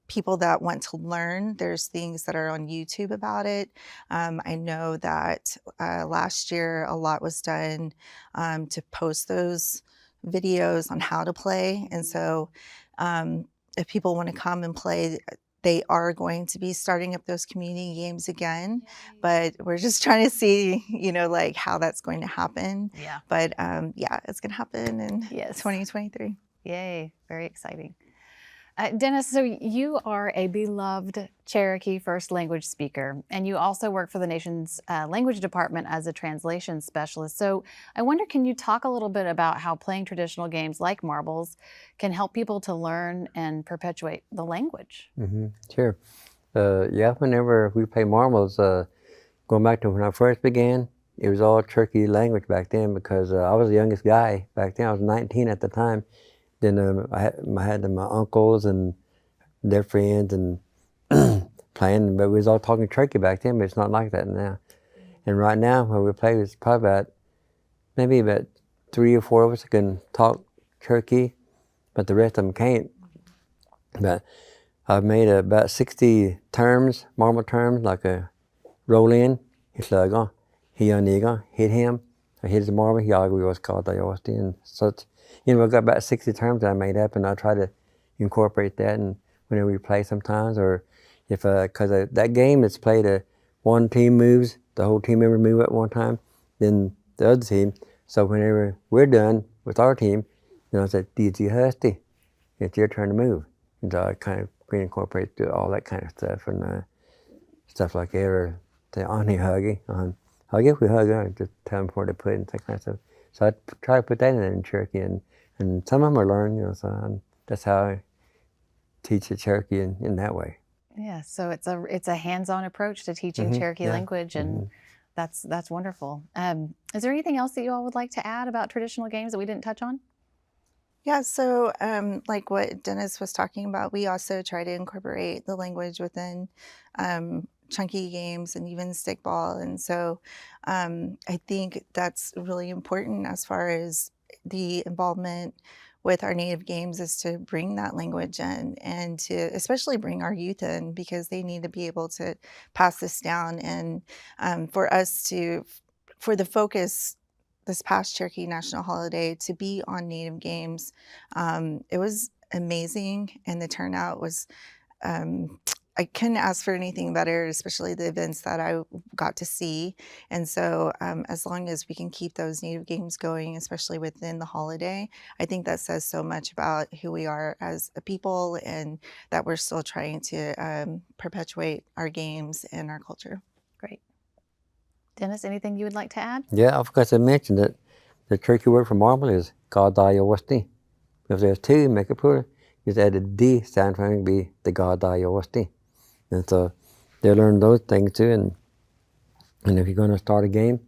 people that want to learn, there's things that are on YouTube about it. I know that last year a lot was done to post those videos on how to play. And so if people want to come and play, they are going to be starting up those community games again, but we're just trying to see, like how that's going to happen. Yeah. But yeah, it's going to happen in 2023. Yay, very exciting. Dennis, so you are a beloved Cherokee first language speaker, and you also work for the nation's language department as a translation specialist. So I wonder, can you talk a little bit about how playing traditional games like marbles can help people to learn and perpetuate the language? Mm-hmm. Sure. Yeah, whenever we play marbles, going back to when I first began, it was all Cherokee language back then, because I was the youngest guy back then. I was 19 at the time. Then I had my uncles and their friends and playing, but we was all talking Cherokee back then, but it's not like that now. And right now, when we play, it's probably maybe about 3 or 4 of us can talk Cherokee, but the rest of them can't. But I've made about 60 terms, marble terms, like a roll in, hislaga, hianiga, hit him, or hit the marble, hiagwi was called Diosti, and such. I've got about 60 terms that I made up, and I try to incorporate that and whenever we play sometimes, or if, because that game is played, one team moves, the whole team member move at one time, then the other team. So whenever we're done with our team, then I say, DJ Husty, it's your turn to move. And so I kind of incorporate all that kind of stuff, and stuff like that, or say, Ani Huggy, Huggy, we hug her, just tell them where to put it and that kind of stuff. So I try to put that in Cherokee, and some of them are learned, so that's how I teach the Cherokee in that way. Yeah, so it's a hands-on approach to teaching Cherokee language, and that's wonderful. Is there anything else that you all would like to add about traditional games that we didn't touch on? Yeah, so like what Dennis was talking about, we also try to incorporate the language within chunky games and even stickball. And so I think that's really important as far as the involvement with our native games, is to bring that language in, and to especially bring our youth in, because they need to be able to pass this down. And for the focus this past Cherokee National Holiday to be on native games, it was amazing, and the turnout was I couldn't ask for anything better, especially the events that I got to see. And so as long as we can keep those native games going, especially within the holiday, I think that says so much about who we are as a people, and that we're still trying to perpetuate our games and our culture. Great. Dennis, anything you would like to add? Yeah, I forgot to mention that the Cherokee word for marble is Kadayawasti. If there's two, make it plural, just add a D sound for it to be the Gadayosti. And so they learn those things too. And if you're going to start a game,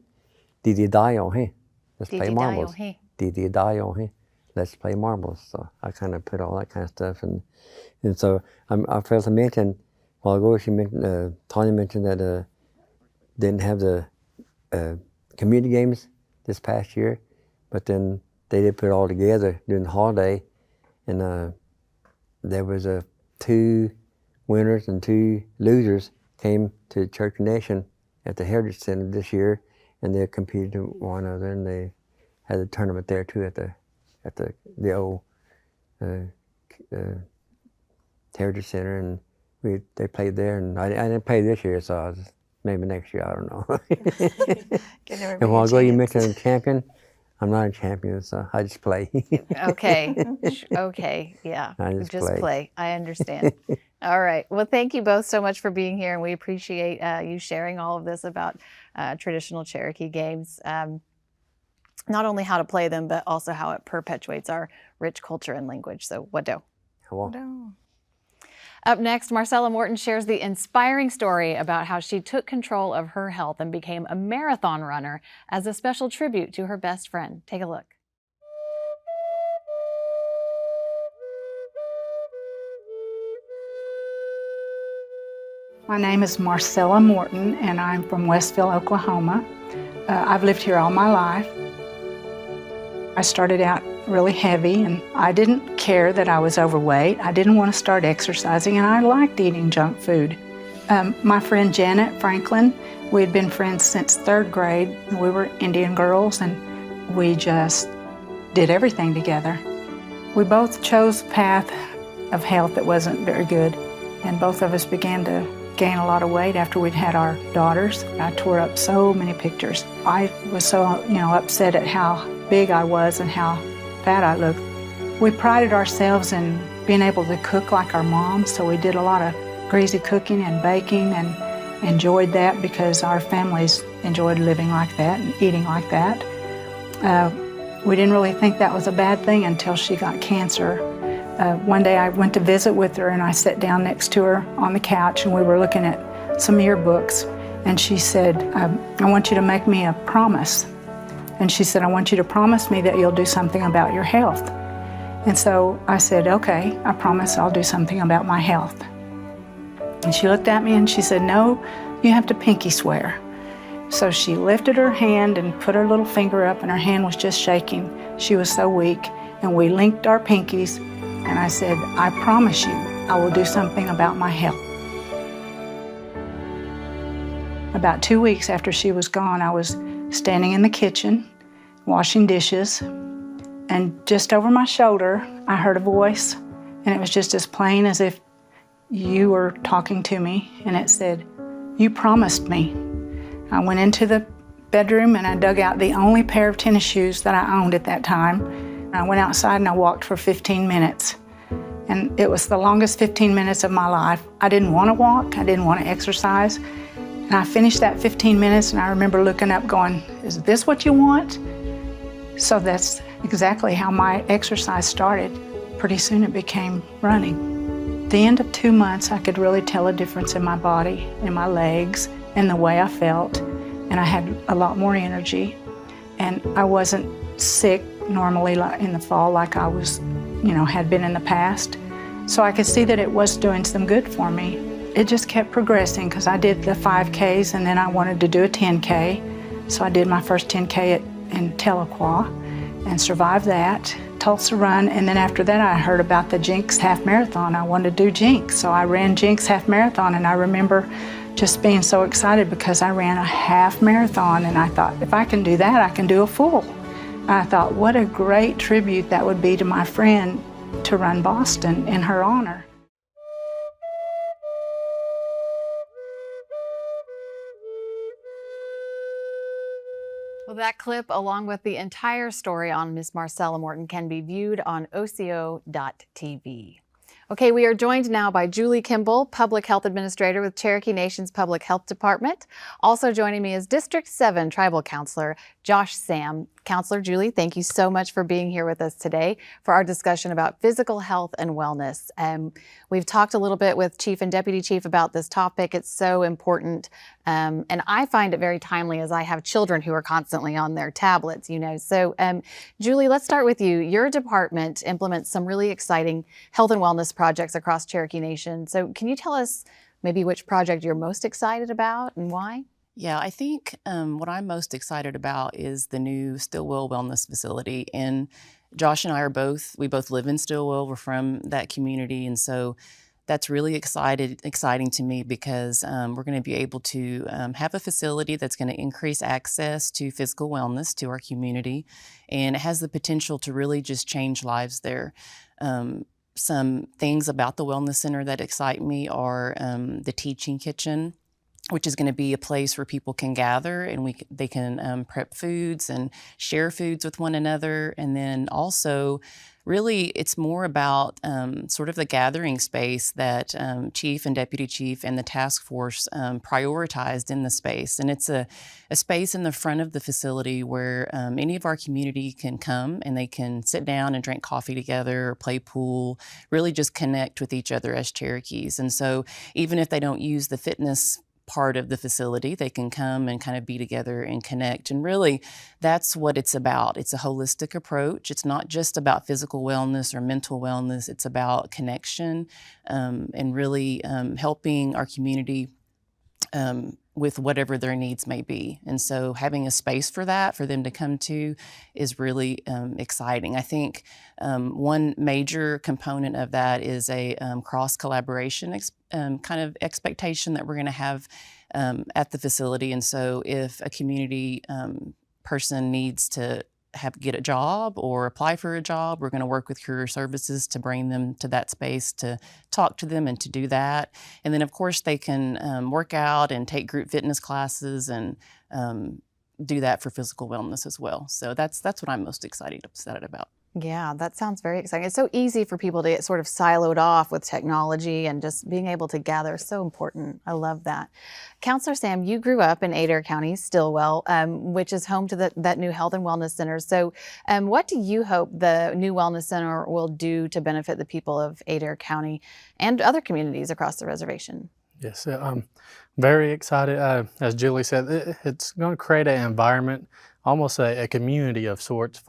Dididayo, hey, let's play marbles. Dididayo, hey, let's play marbles. So I kind of put all that kind of stuff. And so I failed to mention, a while ago, Tonya mentioned that didn't have the community games this past year, but then they did put it all together during the holiday. And there was 2 winners and 2 losers came to Cherokee Nation at the Heritage Center this year, and they competed with one another, and they had a tournament there too at the old Heritage Center, and they played there. And I didn't play this year, so maybe next year, I don't know. And while ago you mentioned a champion, I'm not a champion, so I just play. Okay, yeah. I just play. I understand. All right. Well, thank you both so much for being here, and we appreciate you sharing all of this about traditional Cherokee games. Not only how to play them, but also how it perpetuates our rich culture and language. So, wado. Wado. Up next, Marcela Morton shares the inspiring story about how she took control of her health and became a marathon runner as a special tribute to her best friend. Take a look. My name is Marcela Morton, and I'm from Westville, Oklahoma. I've lived here all my life. I started out really heavy, and I didn't care that I was overweight. I didn't want to start exercising, and I liked eating junk food. My friend Janet Franklin, we had been friends since 3rd grade. We were Indian girls, and we just did everything together. We both chose a path of health that wasn't very good, and both of us began to gain a lot of weight after we'd had our daughters. I tore up so many pictures. I was so, upset at how big I was and how fat I looked. We prided ourselves in being able to cook like our moms, so we did a lot of greasy cooking and baking and enjoyed that because our families enjoyed living like that and eating like that. We didn't really think that was a bad thing until she got cancer. One day I went to visit with her, and I sat down next to her on the couch, and we were looking at some yearbooks, and she said, I want you to make me a promise. And she said, I want you to promise me that you'll do something about your health. And so I said, okay, I promise I'll do something about my health. And she looked at me and she said, no, you have to pinky swear. So she lifted her hand and put her little finger up, and her hand was just shaking. She was so weak, and we linked our pinkies, and I said, I promise you, I will do something about my health. About 2 weeks after she was gone, I was standing in the kitchen, washing dishes, and just over my shoulder, I heard a voice, and it was just as plain as if you were talking to me, and it said, you promised me. I went into the bedroom and I dug out the only pair of tennis shoes that I owned at that time. I went outside and I walked for 15 minutes. And it was the longest 15 minutes of my life. I didn't want to walk, I didn't want to exercise. And I finished that 15 minutes and I remember looking up going, is this what you want? So that's exactly how my exercise started. Pretty soon it became running. At the end of 2 months, I could really tell a difference in my body, in my legs, and the way I felt. And I had a lot more energy. And I wasn't sick normally in the fall like I was, had been in the past. So I could see that it was doing some good for me. It just kept progressing because I did the 5Ks and then I wanted to do a 10K. So I did my first 10K in Tahlequah and survived that, Tulsa Run, and then after that I heard about the Jinx Half Marathon. I wanted to do Jinx, so I ran Jinx Half Marathon, and I remember just being so excited because I ran a half marathon, and I thought, if I can do that, I can do a full. I thought, what a great tribute that would be to my friend to run Boston in her honor. Well, that clip, along with the entire story on Miss Marcela Morton, can be viewed on OCO.tv. Okay, we are joined now by Julie Kimble, Public Health Administrator with Cherokee Nation's Public Health Department. Also joining me is District 7 Tribal Counselor Josh, Sam, Councilor Julie, thank you so much for being here with us today for our discussion about physical health and wellness. We've talked a little bit with Chief and Deputy Chief about this topic. It's so important. And I find it very timely as I have children who are constantly on their tablets, you know. So Julie, let's start with you. Your department implements some really exciting health and wellness projects across Cherokee Nation. So can you tell us maybe which project you're most excited about and why? Yeah, I think what I'm most excited about is the new Stillwell Wellness Facility. And Josh and I we both live in Stillwell. We're from that community. And so that's really exciting to me because we're going to be able to have a facility that's going to increase access to physical wellness to our community. And it has the potential to really just change lives there. Some things about the Wellness Center that excite me are the teaching kitchen, which is going to be a place where people can gather and they can prep foods and share foods with one another. And then also, really, it's more about sort of the gathering space that Chief and Deputy Chief and the task force prioritized in the space. And it's a space in the front of the facility where any of our community can come and they can sit down and drink coffee together or play pool, really just connect with each other as Cherokees. And so even if they don't use the fitness part of the facility, they can come and kind of be together and connect. And really, that's what it's about. It's a holistic approach. It's not just about physical wellness or mental wellness. It's about connection and really helping our community with whatever their needs may be. And so having a space for that, for them to come to, is really exciting. I think one major component of that is a cross-collaboration kind of expectation that we're going to have at the facility. And so if a community person needs to get a job or apply for a job, we're going to work with career services to bring them to that space to talk to them and to do that. And then, of course, they can work out and take group fitness classes and do that for physical wellness as well. So that's what I'm most excited about. Yeah, that sounds very exciting. It's so easy for people to get sort of siloed off with technology, and just being able to gather is so important. I love that. Councilor Sam, you grew up in Adair County, Stillwell, which is home to that new Health and Wellness Center. So what do you hope the new Wellness Center will do to benefit the people of Adair County and other communities across the reservation? Yes, I'm very excited. As Julie said, it's going to create an environment, almost a community of sorts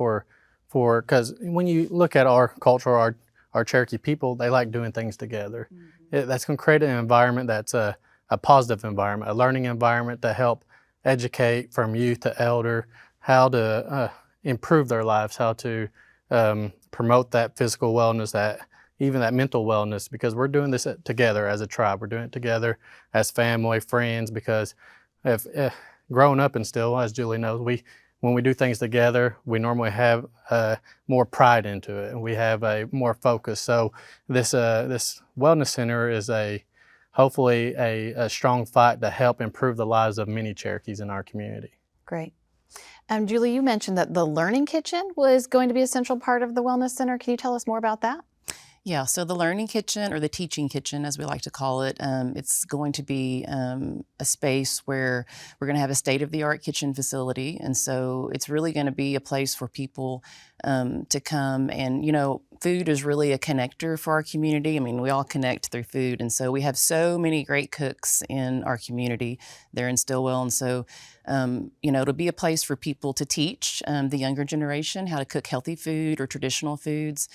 because when you look at our culture, our Cherokee people, they like doing things together. Mm-hmm. That's going to create an environment that's a positive environment, a learning environment to help educate from youth to elder how to improve their lives, how to promote that physical wellness, even that mental wellness, because we're doing this together as a tribe. We're doing it together as family, friends, because if growing up in Stillwell, as Julie knows, when we do things together, we normally have more pride into it, and we have a more focus. So this wellness center is hopefully a strong fight to help improve the lives of many Cherokees in our community. Great. Julie, you mentioned that the learning kitchen was going to be a central part of the wellness center. Can you tell us more about that? Yeah, so the learning kitchen, or the teaching kitchen as we like to call it, it's going to be a space where we're going to have a state-of-the-art kitchen facility. And so it's really going to be a place for people to come. And, you know, food is really a connector for our community. I mean, we all connect through food. And so we have so many great cooks in our community there in Stillwell. And so, you know, it'll be a place for people to teach the younger generation how to cook healthy food or traditional foods.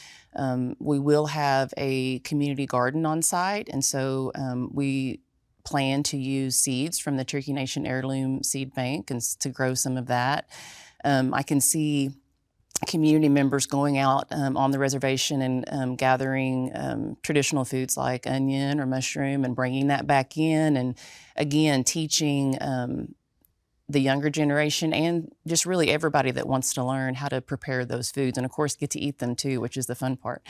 We will have a community garden on site. And so we plan to use seeds from the Cherokee Nation Heirloom Seed Bank and to grow some of that. I can see community members going out on the reservation and gathering traditional foods like onion or mushroom and bringing that back in, and again teaching the younger generation and just really everybody that wants to learn how to prepare those foods, and of course get to eat them too, which is the fun part.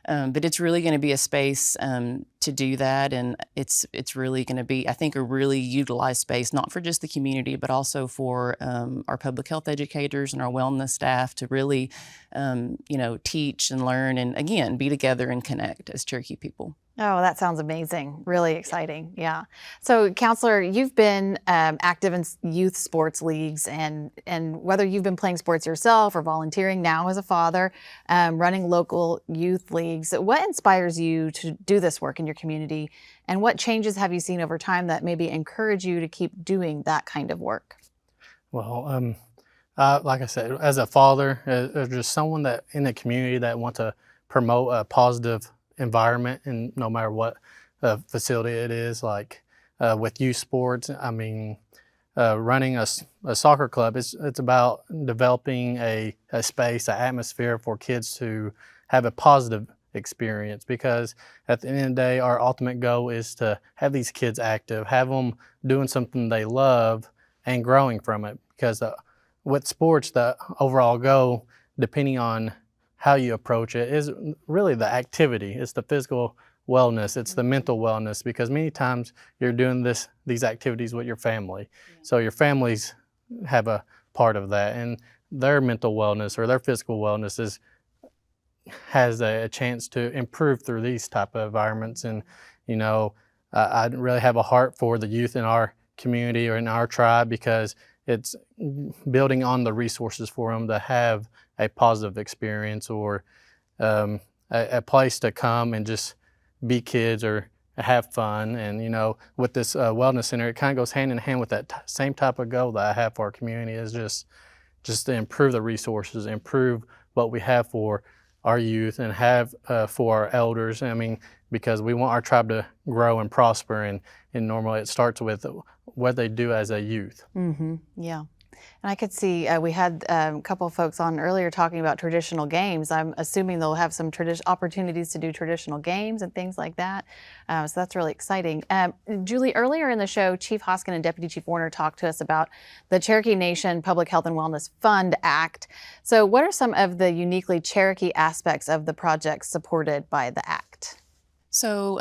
But it's really going to be a space to do that, and it's really going to be, I think, a really utilized space, not for just the community, but also for our public health educators and our wellness staff to really, you know, teach and learn, and again, be together and connect as Cherokee people. Oh, that sounds amazing. Really exciting. Yeah. So, Counselor, you've been active in youth sports leagues, and whether you've been playing sports yourself or volunteering now as a father, running local youth leagues, what inspires you to do this work in your community, and what changes have you seen over time that maybe encourage you to keep doing that kind of work? Well, like I said, as a father, there's just someone that in the community that wants to promote a positive environment, and no matter what facility it is, like with youth sports, I mean, running a soccer club, it's about developing a space, an atmosphere for kids to have a positive experience, because at the end of the day, our ultimate goal is to have these kids active, have them doing something they love and growing from it, because with sports, the overall goal, depending on how you approach it, is really the activity. It's the physical wellness, it's the mental wellness, because many times you're doing these activities with your family. So your families have a part of that, and their mental wellness or their physical wellness has a chance to improve through these type of environments. And I really have a heart for the youth in our community or in our tribe, because it's building on the resources for them to have a positive experience, or a place to come and just be kids or have fun. And with this wellness center, it kind of goes hand in hand with that same type of goal that I have for our community, is just to improve the resources, improve what we have for our youth and have for our elders. I mean, because we want our tribe to grow and prosper, and normally it starts with what they do as a youth. Mm-hmm. Yeah. And I could see we had a couple of folks on earlier talking about traditional games. I'm assuming they'll have some opportunities to do traditional games and things like that. So that's really exciting. Julie, earlier in the show, Chief Hoskin and Deputy Chief Warner talked to us about the Cherokee Nation Public Health and Wellness Fund Act. So what are some of the uniquely Cherokee aspects of the projects supported by the Act? So,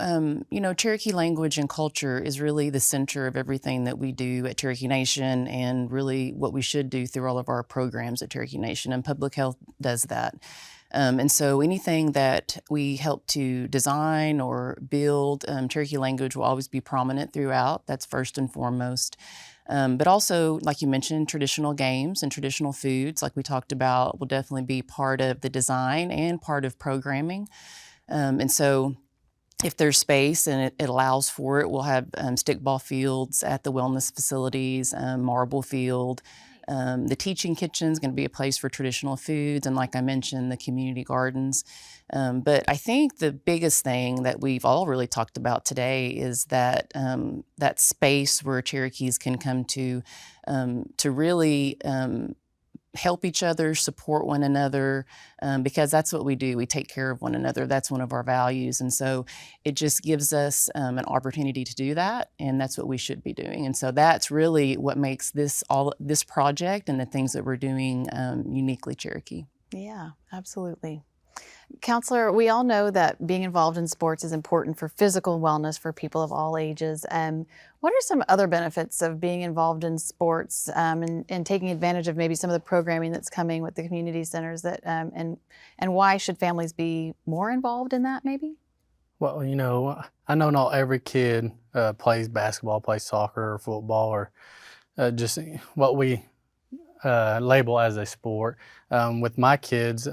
Cherokee language and culture is really the center of everything that we do at Cherokee Nation, and really what we should do through all of our programs at Cherokee Nation, and public health does that. And so anything that we help to design or build, Cherokee language will always be prominent throughout. That's first and foremost. But also, like you mentioned, traditional games and traditional foods, like we talked about, will definitely be part of the design and part of programming. And so if there's space and it allows for it, we'll have stickball fields at the wellness facilities, marble field. The teaching kitchen is going to be a place for traditional foods, and like I mentioned, the community gardens. But I think the biggest thing that we've all really talked about today is that that space where Cherokees can come to really help each other, support one another, because that's what we do. We take care of one another. That's one of our values. And so it just gives us an opportunity to do that, and that's what we should be doing. And so that's really what makes this project and the things that we're doing uniquely Cherokee. Yeah, absolutely. Counselor, we all know that being involved in sports is important for physical wellness for people of all ages. What are some other benefits of being involved in sports and taking advantage of maybe some of the programming that's coming with the community centers, and why should families be more involved in that maybe? Well, I know not every kid plays basketball, plays soccer or football, or just what we label as a sport. With my kids,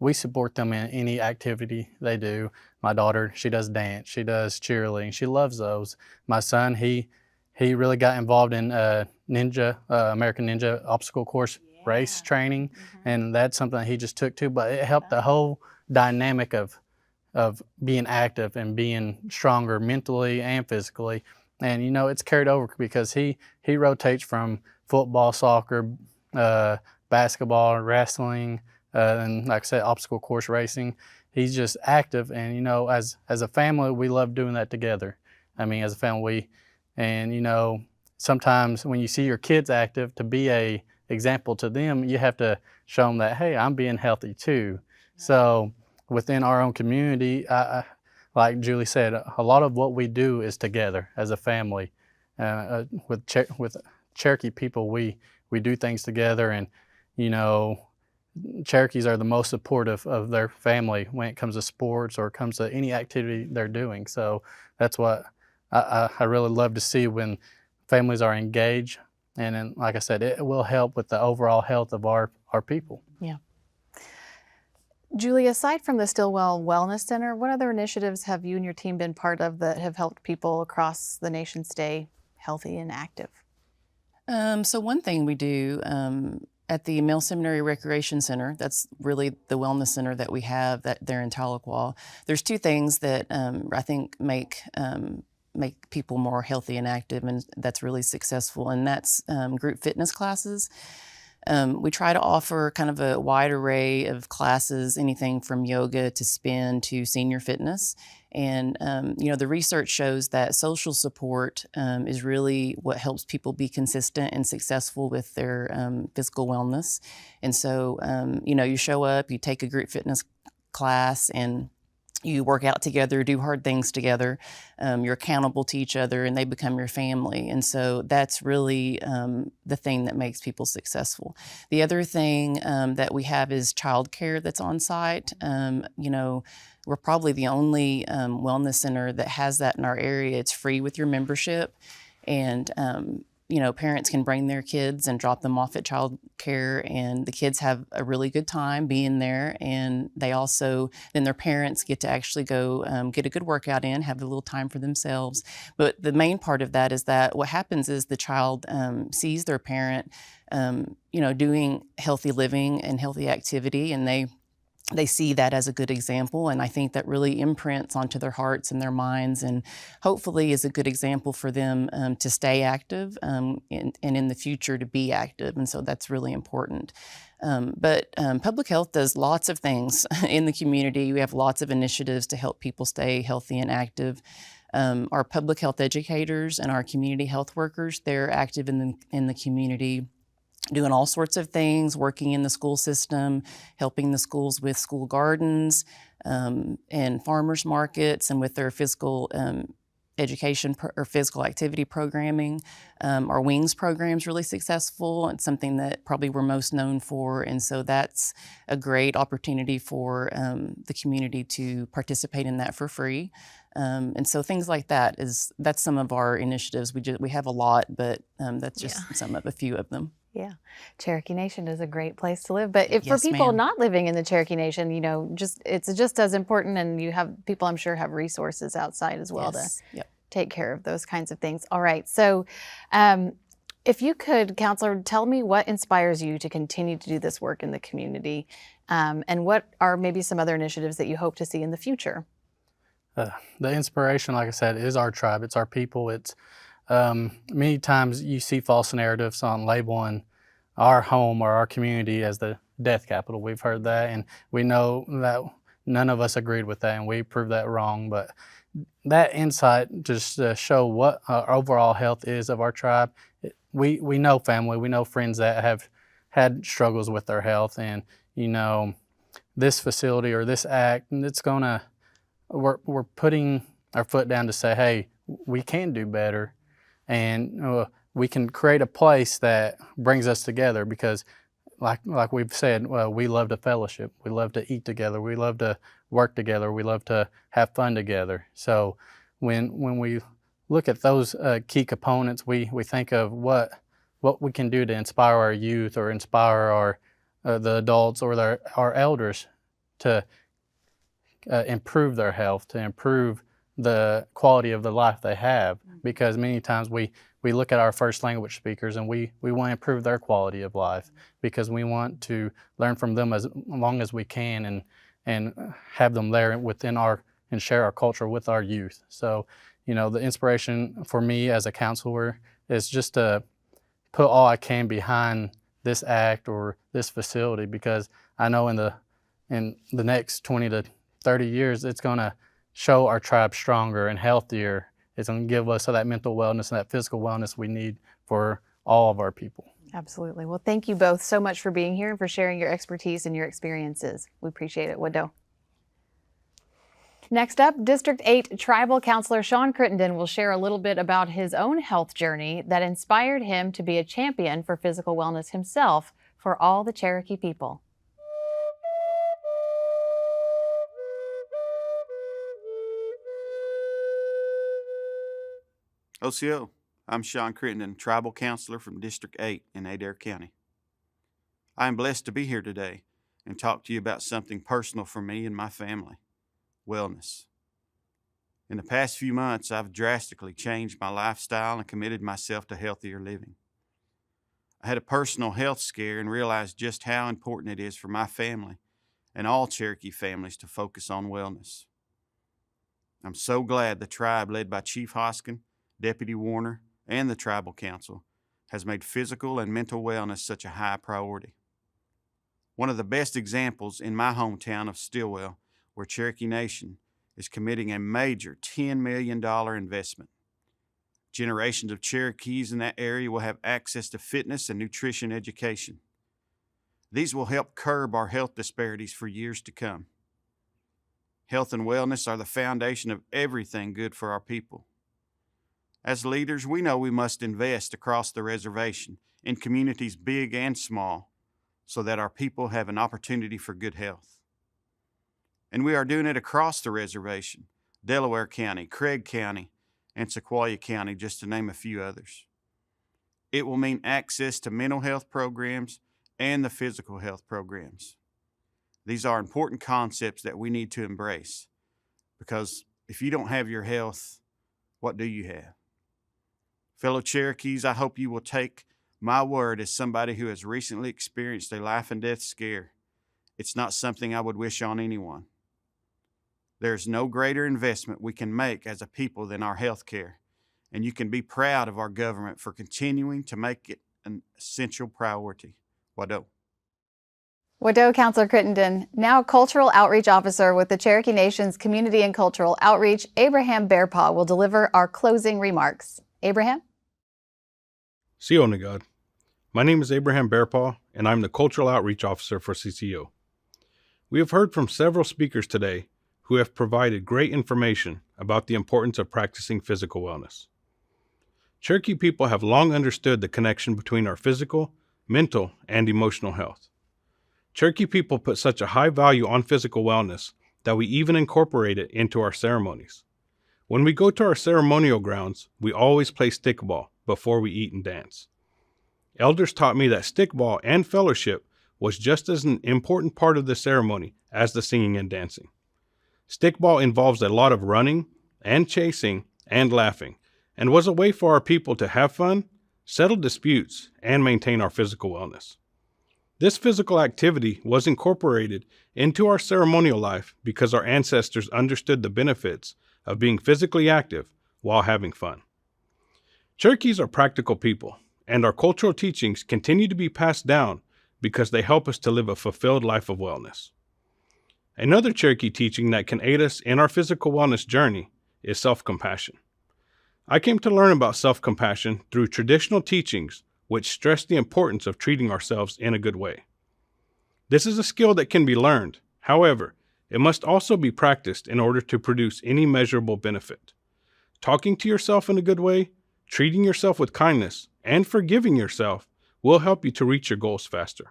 we support them in any activity they do. My daughter, she does dance, she does cheerleading, she loves those. My son, he really got involved in American Ninja obstacle course race training, and that's something that he just took to. But it helped the whole dynamic of being active and being stronger mentally and physically. And it's carried over because he rotates from football, soccer, basketball, wrestling, and like I said, obstacle course racing. He's just active, and as a family, we love doing that together. I mean, as a family, and sometimes when you see your kids active, to be a example to them, you have to show them that, hey, I'm being healthy too. So within our own community, like Julie said, a lot of what we do is together as a family. With Cherokee people, we do things together, and Cherokees are the most supportive of their family when it comes to sports or comes to any activity they're doing. So that's what I really love to see when families are engaged. And then, like I said, it will help with the overall health of our people. Yeah. Julie, aside from the Stillwell Wellness Center, what other initiatives have you and your team been part of that have helped people across the nation stay healthy and active? So one thing we do at the Mill Seminary Recreation Center, that's really the wellness center that we have there in Tahlequah. There's two things that I think make people more healthy and active, and that's really successful, and that's group fitness classes. We try to offer kind of a wide array of classes, anything from yoga to spin to senior fitness. And, the research shows that social support is really what helps people be consistent and successful with their physical wellness. And so, you show up, you take a group fitness class, and you work out together, do hard things together. You're accountable to each other, and they become your family. And so that's really the thing that makes people successful. The other thing that we have is childcare that's on site. We're probably the only wellness center that has that in our area. It's free with your membership, and parents can bring their kids and drop them off at child care, and the kids have a really good time being there. And they also, then their parents get to actually go get a good workout in, have a little time for themselves. But the main part of that is that what happens is the child sees their parent, doing healthy living and healthy activity, and they see that as a good example, and I think that really imprints onto their hearts and their minds, and hopefully is a good example for them to stay active and in the future to be active, and so that's really important. But public health does lots of things in the community. We have lots of initiatives to help people stay healthy and active. Our public health educators and our community health workers, they're active in the community, doing all sorts of things, working in the school system, helping the schools with school gardens and farmers markets, and with their physical education or physical activity programming. Our WINGS program is really successful. It's something that probably we're most known for, and so that's a great opportunity for the community to participate in that for free. And so things like that's some of our initiatives. We have a lot, but that's just a few of them. Yeah, Cherokee Nation is a great place to live. But for Yes, people ma'am. not living in the Cherokee Nation, it's just as important, and you have people, I'm sure, have resources outside as well Yes. to Yep. take care of those kinds of things. All right, so if you could, Counselor, tell me what inspires you to continue to do this work in the community, and what are maybe some other initiatives that you hope to see in the future? The inspiration, like I said, is our tribe. It's our people. It's many times you see false narratives on labeling our home or our community as the death capital. We've heard that, and we know that none of us agreed with that, and we proved that wrong. But that insight just to show what our overall health is of our tribe. We know family, we know friends that have had struggles with their health, and this facility or this act, and we're putting our foot down to say, hey, we can do better. And we can create a place that brings us together, because like we've said, we love to fellowship. We love to eat together. We love to work together. We love to have fun together. So when we look at those key components, we think of what we can do to inspire our youth, or inspire the adults or our elders to improve their health, to improve the quality of the life they have. Because many times we look at our first language speakers, and we want to improve their quality of life, because we want to learn from them as long as we can, and have them there and share our culture with our youth. So, the inspiration for me as a counselor is just to put all I can behind this act or this facility, because I know in the next 20 to 30 years, it's going to show our tribe stronger and healthier. It's going to give us that mental wellness and that physical wellness we need for all of our people. Absolutely. Well, thank you both so much for being here and for sharing your expertise and your experiences. We appreciate it. Wodo. Next up, District 8 Tribal Councilor Shawn Crittenden will share a little bit about his own health journey that inspired him to be a champion for physical wellness himself for all the Cherokee people. OCO, I'm Shawn Crittenden, Tribal Counselor from District 8 in Adair County. I am blessed to be here today and talk to you about something personal for me and my family, wellness. In the past few months, I've drastically changed my lifestyle and committed myself to healthier living. I had a personal health scare and realized just how important it is for my family and all Cherokee families to focus on wellness. I'm so glad the tribe led by Chief Hoskin, Deputy Warner, and the Tribal Council has made physical and mental wellness such a high priority. One of the best examples in my hometown of Stillwell, where Cherokee Nation is committing a major $10 million investment. Generations of Cherokees in that area will have access to fitness and nutrition education. These will help curb our health disparities for years to come. Health and wellness are the foundation of everything good for our people. As leaders, we know we must invest across the reservation in communities big and small so that our people have an opportunity for good health. And we are doing it across the reservation, Delaware County, Craig County, and Sequoyah County, just to name a few others. It will mean access to mental health programs and the physical health programs. These are important concepts that we need to embrace, because if you don't have your health, what do you have? Fellow Cherokees, I hope you will take my word as somebody who has recently experienced a life and death scare. It's not something I would wish on anyone. There's no greater investment we can make as a people than our health care, and you can be proud of our government for continuing to make it an essential priority. Wado. Wado, Councilor Crittenden. Now Cultural Outreach Officer with the Cherokee Nation's Community and Cultural Outreach, Abraham Bearpaw, will deliver our closing remarks. Abraham? Sionagad. My name is Abraham Bearpaw, and I'm the Cultural Outreach Officer for CCO. We have heard from several speakers today who have provided great information about the importance of practicing physical wellness. Cherokee people have long understood the connection between our physical, mental, and emotional health. Cherokee people put such a high value on physical wellness that we even incorporate it into our ceremonies. When we go to our ceremonial grounds, we always play stickball before we eat and dance. Elders taught me that stickball and fellowship was just as an important part of the ceremony as the singing and dancing. Stickball involves a lot of running and chasing and laughing, and was a way for our people to have fun, settle disputes, and maintain our physical wellness. This physical activity was incorporated into our ceremonial life because our ancestors understood the benefits of being physically active while having fun. Cherokees are practical people, and our cultural teachings continue to be passed down because they help us to live a fulfilled life of wellness. Another Cherokee teaching that can aid us in our physical wellness journey is self-compassion. I came to learn about self-compassion through traditional teachings which stress the importance of treating ourselves in a good way. This is a skill that can be learned. However, it must also be practiced in order to produce any measurable benefit. Talking to yourself in a good way, treating yourself with kindness, and forgiving yourself will help you to reach your goals faster.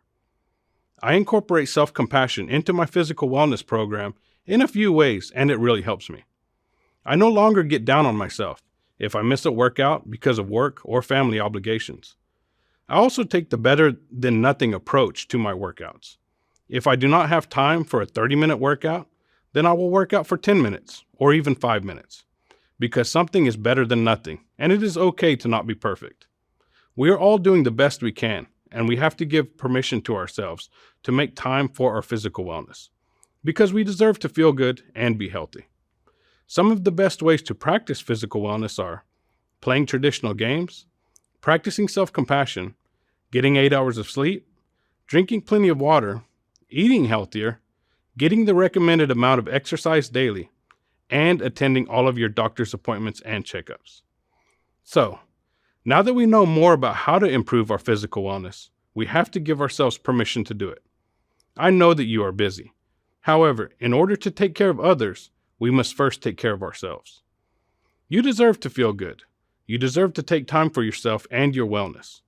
I incorporate self-compassion into my physical wellness program in a few ways, and it really helps me. I no longer get down on myself if I miss a workout because of work or family obligations. I also take the better-than-nothing approach to my workouts. If I do not have time for a 30-minute workout, then I will work out for 10 minutes or even 5 minutes, because something is better than nothing, and it is okay to not be perfect. We are all doing the best we can, and we have to give permission to ourselves to make time for our physical wellness, because we deserve to feel good and be healthy. Some of the best ways to practice physical wellness are playing traditional games, practicing self-compassion, getting 8 hours of sleep, drinking plenty of water, eating healthier, getting the recommended amount of exercise daily, and attending all of your doctor's appointments and checkups. So, now that we know more about how to improve our physical wellness, we have to give ourselves permission to do it. I know that you are busy. However, in order to take care of others, we must first take care of ourselves. You deserve to feel good. You deserve to take time for yourself and your wellness.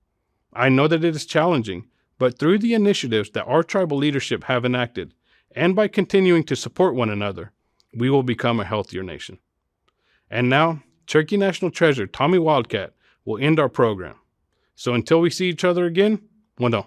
I know that it is challenging, but through the initiatives that our tribal leadership have enacted, and by continuing to support one another, we will become a healthier nation. And now, Cherokee National Treasure Tommy Wildcat will end our program. So until we see each other again, bueno.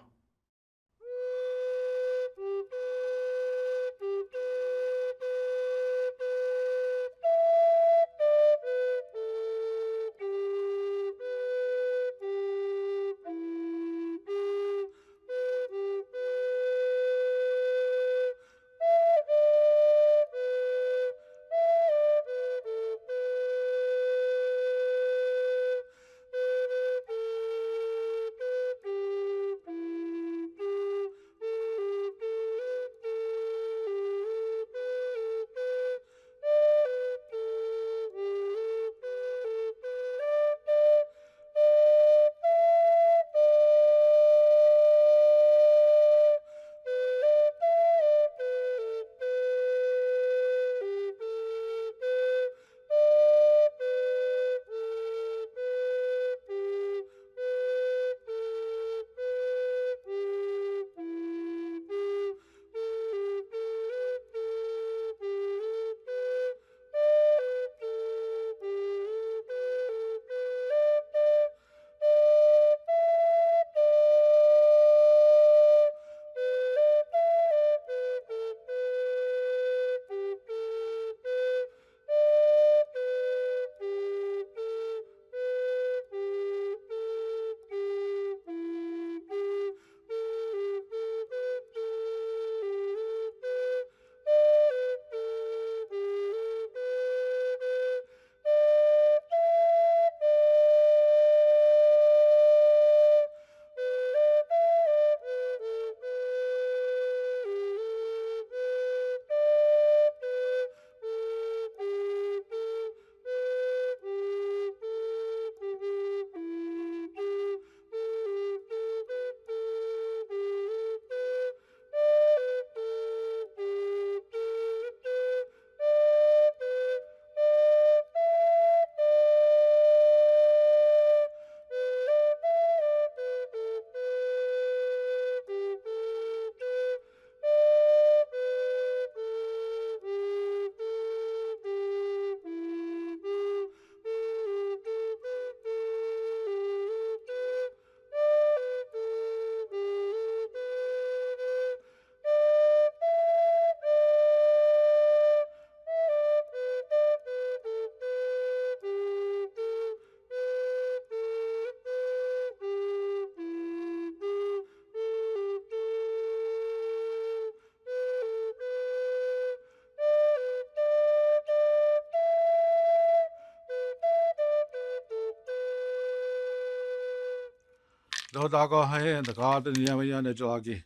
Đó đã có hay là có tên nhà bây giờ để cho cái